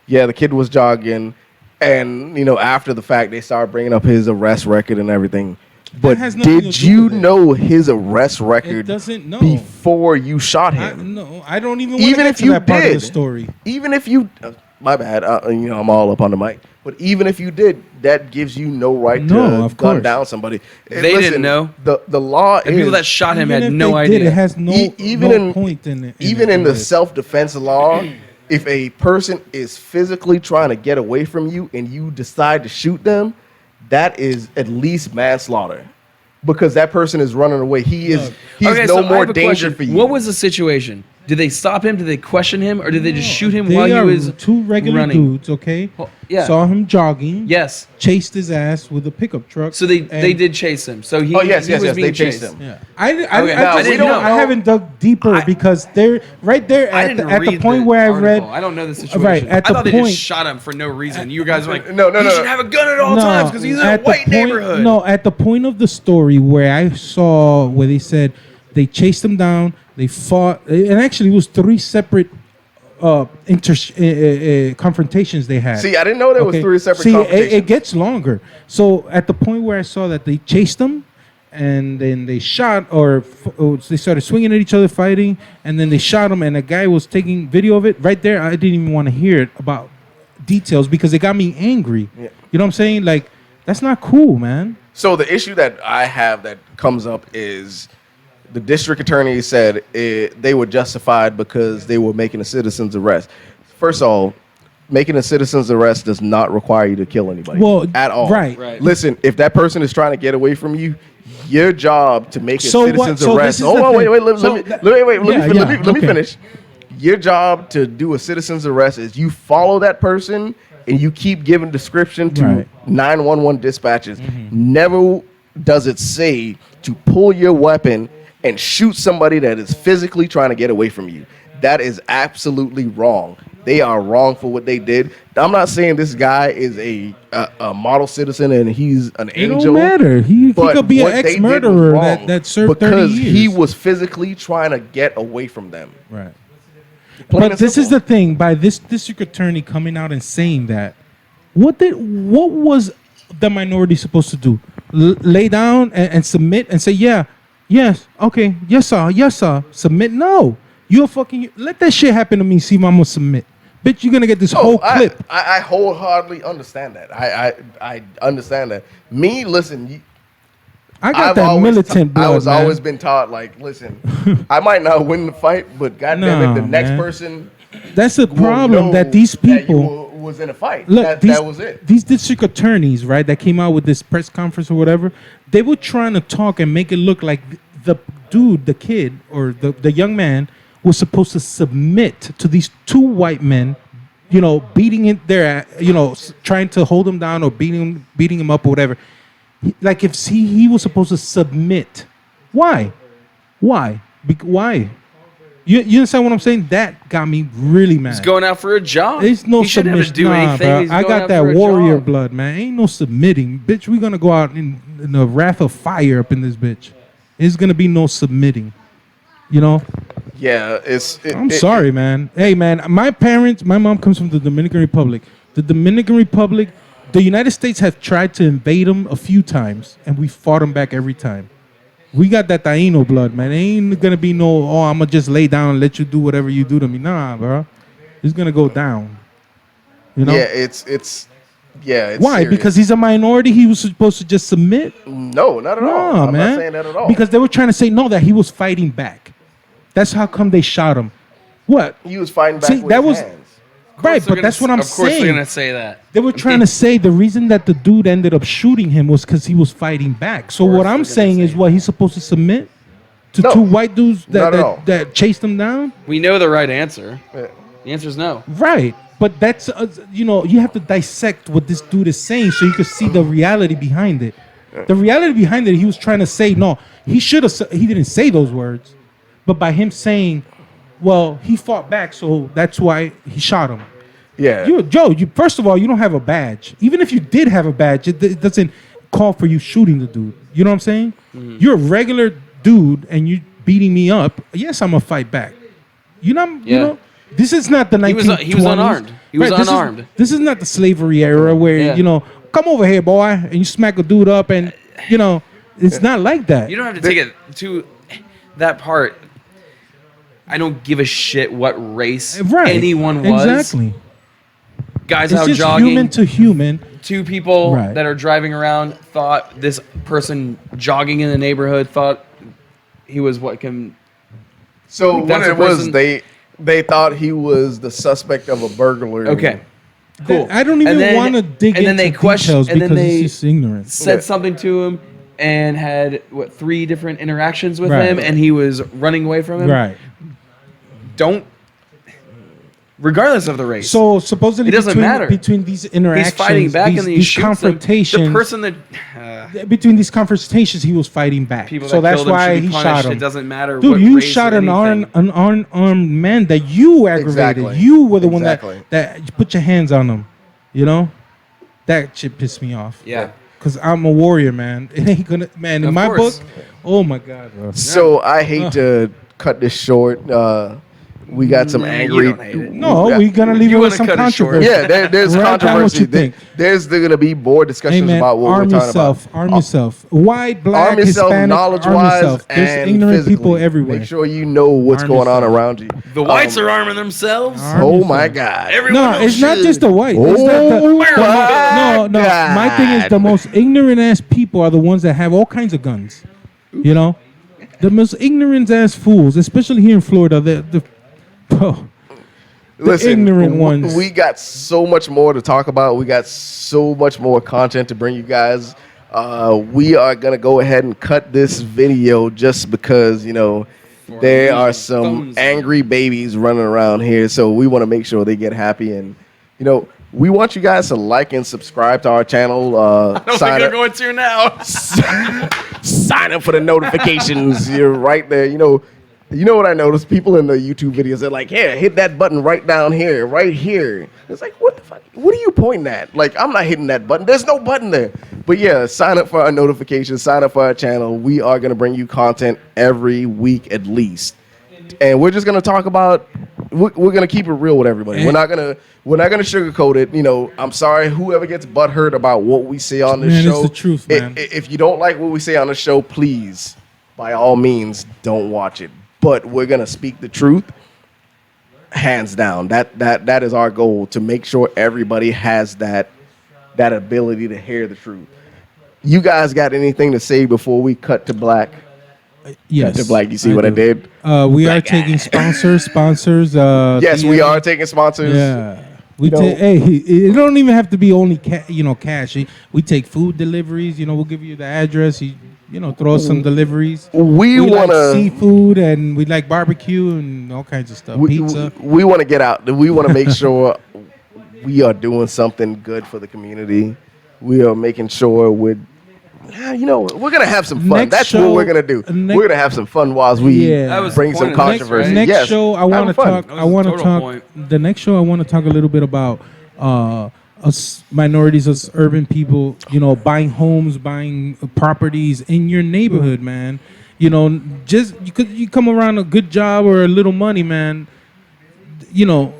yeah, the kid was jogging, and you know, after the fact, they started bringing up his arrest record and everything. But has nothing to did do you with it. know his arrest record It doesn't know. before you shot him? No, I don't even want Even to if get to you that part of the did. story. Even if you, my bad, you know, I'm all up on the mic. But even if you did, that gives you no right No, to of gun course. down somebody. And They didn't know. The law The is people that shot him Even had if no they idea. Did, it has no, even no in point in it. even in the it. self-defense law, if a person is physically trying to get away from you and you decide to shoot them, that is at least manslaughter, because that person is running away. He's Okay, no so I more have a danger question. for you. What was the situation? Did they stop him? Did they question him, or did they just shoot him They while he are was two regular running? dudes, okay? Well, yeah. Saw him jogging. Yes. Chased his ass with a pickup truck. So they and- did chase him. So he. Oh, yes, he yes, was yes, being they chased chased. him. Yeah, Okay, I now, just we don't. don't I know- haven't dug deeper because they're right there I at didn't the read point the where I article. read. I don't know the situation. Right, at I the thought they point- just shot him for no reason. You guys were like, No, he should have a gun at all times because he's in a at the white point- neighborhood. No, at the point of the story where I saw where they said they chased him down, they fought, and actually it was three separate confrontations they had. See, I didn't know there was three separate confrontations. It gets longer. So at the point where I saw that they chased them, and then they shot, or they started swinging at each other, fighting, and then they shot him, and a guy was taking video of it. Right there, I didn't even want to hear it about details because it got me angry. Yeah. You know what I'm saying? Like, that's not cool, man. So the issue that I have that comes up is the district attorney said they were justified because they were making a citizen's arrest. First of all, making a citizen's arrest does not require you to kill anybody at all. Right. Listen, if that person is trying to get away from you, your job to make a So what- citizen's so arrest. this is the Oh, wait, thing. wait, let So me that- let me okay. finish. Your job to do a citizen's arrest is you follow that person and you keep giving description to Right. 911 dispatches. Never does it say to pull your weapon and shoot somebody that is physically trying to get away from you. That is absolutely wrong. They are wrong for what they did. I'm not saying this guy is a model citizen and he's an It angel. don't matter. He but could be an what they did was ex-murderer wrong that served 30 because years. he was physically trying to get away from them. Right. Plain But and this is simple. the thing. By this district attorney coming out and saying that, what was the minority supposed to do? Lay down and submit and say, yeah, yes, okay, yes sir, submit? No, you're fucking. Let that shit happen to me. See if I'm gonna submit. Bitch, you're gonna get this whole clip. I wholeheartedly understand that. I understand that. Me, listen. I got I've that always militant blood, I was man. always been taught, like, listen, I might not win the fight, but goddamn it, the Nah, next man. person That's the will problem know that these that you people. was in a fight. Look, That was it. These district attorneys, right, that came out with this press conference or whatever, they were trying to talk and make it look like the dude, the kid, or the young man was supposed to submit to these two white men, you know, beating it there, you know, trying to hold him down or beating him up or whatever. Like if he was supposed to submit. Why? Why? Why? You understand what I'm saying? That got me really mad. He's going out for a job. It's no he shouldn't have to submission. do Nah, anything. bro. He's I going got out that for a warrior job. blood, man. Ain't no submitting. Bitch, we gonna go out in the wrath of fire up in this bitch. It's gonna be no submitting. You know? Yeah, I'm sorry, man. Hey, man, my mom comes from the Dominican Republic. The Dominican Republic, the United States have tried to invade them a few times, and we fought them back every time. We got that Taino blood, man. Ain't gonna be no, I'm gonna just lay down and let you do whatever you do to me. Nah, bro. It's gonna go down. You know? Yeah, it's Why? serious. Because he's a minority. He was supposed to just submit. No, not at all. No, I'm man. not saying that at all. Because they were trying to say no, that he was fighting back. That's how come they shot him. What? he was fighting back See, with that his was hands. right, but that's what I'm Of course they're saying. gonna say that. They were trying to say the reason that the dude ended up shooting him was because he was fighting back. So course what they're I'm gonna saying say is, what, he's supposed to submit? to No. two white dudes Not at all. that chased him down? We know the right answer. Yeah. The answer is no. Right. But that's you have to dissect what this dude is saying so you can see the reality behind it. The reality behind it, he was trying to say no. He should have. He didn't say those words, but by him saying, "Well, he fought back, so that's why he shot him." Yeah. Joe, first of all, you don't have a badge. Even if you did have a badge, it doesn't call for you shooting the dude. You know what I'm saying? Mm-hmm. You're a regular dude and you beating me up. Yes, I'm gonna fight back. You know, Yeah. this is not the 1920s. He was unarmed. He was unarmed. This is not the slavery era where Yeah. come over here, boy, and you smack a dude up, and it's not like that. You don't have to take it to that part. I don't give a shit what race anyone was. Exactly. Guys It's out just jogging. human to human. Two people Right. that are driving around thought this person jogging in the neighborhood thought he was what can. So what That's it a was, person- they thought he was the suspect of a burglary. Okay. Cool. I don't even And then- want to dig and into then they question- details and then because they it's just ignorance. Said Okay. something to him and had 3 different interactions with Right. him, and he was running away from him. Right. Don't. Regardless of the race. So supposedly It doesn't matter. between these interactions, he's fighting back these, and then he these shoots them. confrontations, The person that between these confrontations, he was fighting back. people so that that's killed him why should be he punished. shot him. It doesn't matter. Dude, what you race shot or an anything. unarmed man that you aggravated. Exactly. You were the one Exactly. that put your hands on him. You know, that shit pissed me off. Yeah. Cause I'm a warrior, man. It ain't gonna, man. In Of my course. book, oh my god, bro. So I hate to cut this short. We got some You angry. don't hate it. No, Yeah. we're gonna leave You it with wanna some cut it short. controversy. Yeah, there's Write down what controversy. you think. There's going to be more Hey discussions man, about what arm we're talking yourself. about. Arm yourself. White, black, Arm yourself, Hispanic. knowledge-wise, Arm yourself. There's and ignorant physically. people everywhere. Make sure you know what's Arm going on yourself. around you. The whites are arming themselves. Arm Oh yourself. my God! Everyone No, else it's not should. just the white. It's Oh not my no. My thing is the God. most ignorant ass people are the ones that have all kinds of guns. You know, the most ignorant ass fools, especially here in Florida. Bro, ignorant ones. We got so much more to talk about. We got so much more content to bring you guys. We are gonna go ahead and cut this video just because there are some Phones. angry babies running around here, so we want to make sure they get happy and we want you guys to like and subscribe to our channel. I don't think Sign they're up. going to now. Sign up for the notifications. You're right there. You know what I noticed? People in the YouTube videos, they're like, "Here, hit that button right down here, right here." It's like, what the fuck? What are you pointing at? Like, I'm not hitting that button. There's no button there. But yeah, sign up for our notifications. Sign up for our channel. We are gonna bring you content every week at least, and we're just gonna talk about. We're gonna keep it real with everybody. We're not gonna sugarcoat it. I'm sorry, whoever gets butthurt about what we say on this Man, show. it's the truth, man. If you don't like what we say on the show, please, by all means, don't watch it. But we're gonna speak the truth, hands down. That is our goal, to make sure everybody has that ability to hear the truth. You guys got anything to say before we cut to black? Yes. Cut to black. You see what I do. did? We are taking sponsors. Yes, we are taking sponsors. Yeah. We You know- take. Hey, it don't even have to be only cash. We take food deliveries. We'll give you the address. Throw us some deliveries. We like wanna seafood and we like barbecue and all kinds of stuff. Pizza. We want to get out. We want to make sure we are doing something good for the community. We are making sure we're gonna have some fun. Next That's show- what we're gonna do. next- We're gonna have some fun whilst we Yeah. That was bring the some point of this, controversy. right? Next Yes, show, I having want to fun. talk. That was I want the to total talk. point. The next show, I want to talk a little bit about us minorities, us urban people. Buying homes, buying properties in your neighborhood, man. Just you come around a good job or a little money, man.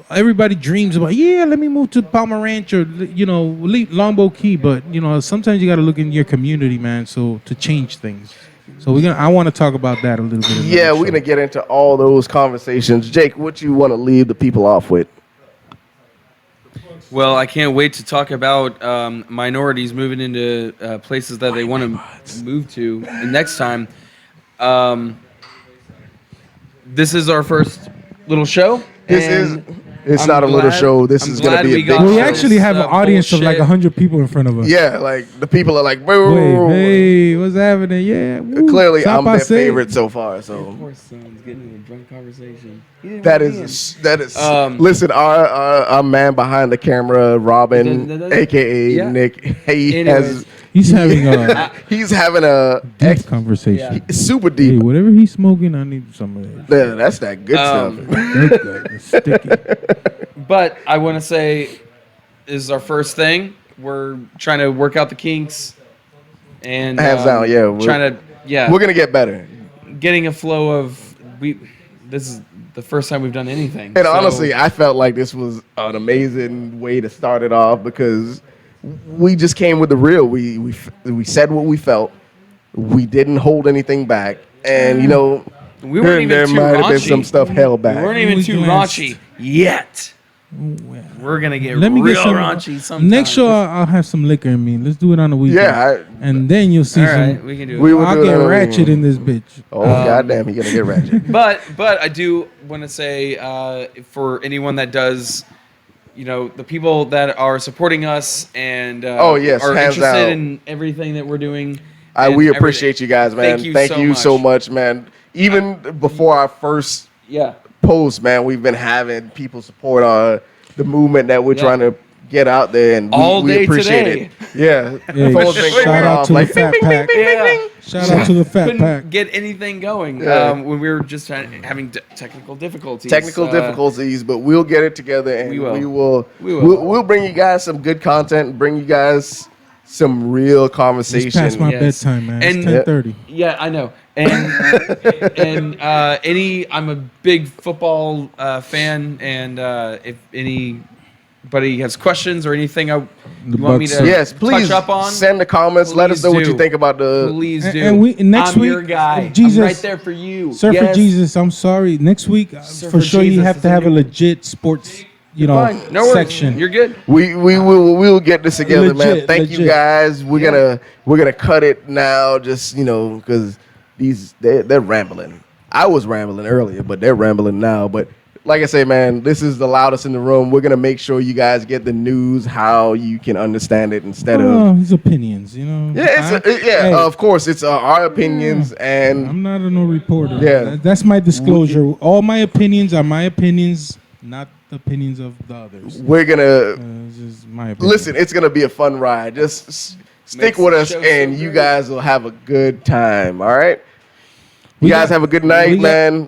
Everybody dreams about, let me move to Palmer Ranch or Longbow Key, but sometimes you got to look in your community, man. So to change things. So I want to talk about that a little bit. Yeah, we're gonna get into all those conversations. Jake, what you want to leave the people off with? Well, I can't wait to talk about minorities moving into places that they want to move to next time. This is our first little show. This and It's I'm not a little glad- show. This I'm is gonna glad be a we big got show. We shows. actually have an audience of like Bullshit. 100 people in front of us. Yeah, like the people are like, whoa, Wait, hey, what's happening? Yeah. Woo. clearly Ça I'm their passe. favorite so far. Of So course, someone's getting in a drunk conversation. that is. Um, Listen, our man behind the camera, Robin, Dun. aka Yeah. Nick, he Anyways. has. He's having a He's having a deep conversation. super Hey, deep. whatever he's smoking, I need some of that. Yeah, that's that good Um, stuff. It's sticky. But I want to say, this is our first thing. We're trying to work out the kinks, and Hands down, yeah, we're- trying to We're gonna get better. getting a flow of This is the first time we've done anything. And so- honestly, I felt like this was an amazing way to start it off because we just came with the real. We said what we felt. We didn't hold anything back, and you know, we here weren't and even there too might have been raunchy. some stuff held We back. weren't even We too glanced. raunchy yet. Well, We're gonna get let me real get some raunchy sometime. Next show, I'll have some liquor in me. Let's do it on the weekend. Yeah, and then you'll see All some. right, we can do it. we will I'll do get it. ratchet in this bitch. Oh goddamn, he gonna get ratchet. But I do want to say for anyone that does, you know, the people that are supporting us and Oh, yes, are hands interested out. in everything that we're doing. We and appreciate you guys, man. Thank you so much, man. Even before our first Yeah. post, man, we've been having people support the movement that we're Yeah. trying to get out there, and All we day appreciate today. it. Yeah, Hey, Phone's been shout going out off to like, the fat pack. Yeah. Shout out to the fat Couldn't pack. get anything going Yeah. when we were just having technical difficulties. technical difficulties, but we'll get it together, and We will. we will. will. We'll bring you guys some good content, bring you guys some real It's conversation. past my Yes. bedtime, man. And- It's 10:30. Yeah, I know. And I'm a big football fan, and if anybody has questions or anything you want me Bucks to Yes, please touch up on, send the comments. Let us please know what do. you think about the. please do. And next I'm week, your guy. Jesus, I'm right there for you. Sir Yes. for Jesus, I'm sorry. Next week, Sir for for sure, you Jesus have is to a have a new- legit sports, Fine. No worries. section. You're good. We'll get this together, man. Legit, Thank you legit. guys. We're gonna cut it now, just because they're rambling. I was rambling earlier, but they're rambling now. But like I say, man, this is the loudest in the room. We're gonna make sure you guys get the news how you can understand it instead of. Oh, his opinions, you know. Hey, Of course, it's our opinions, and I'm not no reporter. Yeah. That's my disclosure. All my opinions are my opinions, not the opinions of the others. we're gonna This is my opinion. listen. It's gonna be a fun ride. Just stick Makes with the us, show so and you great. guys will have a good time. All right. You We guys got- have a good night, we got- man.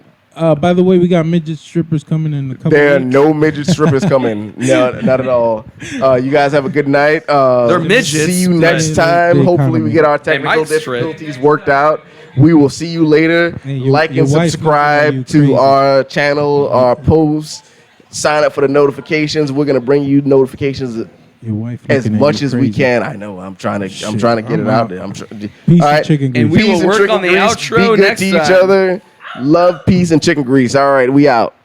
By the way, we got midget strippers coming in a couple There are weeks. no midget strippers coming. No, not at all. You guys have a good night. They're midgets, See you but- next time. The Hopefully, we economy. get our They technical might strip. difficulties worked out. We will see you later. Hey, your- Like your and wife subscribe looking at you to crazy. our channel, our posts. Sign up for the notifications. We're gonna bring you notifications Your wife as looking at much you as we crazy. can. I know. I'm trying to get Shit, it I'm out out. there. Peace All and right. chicken And grease. we will Peace and work chicken on the grease. outro Be good next to each time. other. Love, peace, and chicken grease. All right, we out.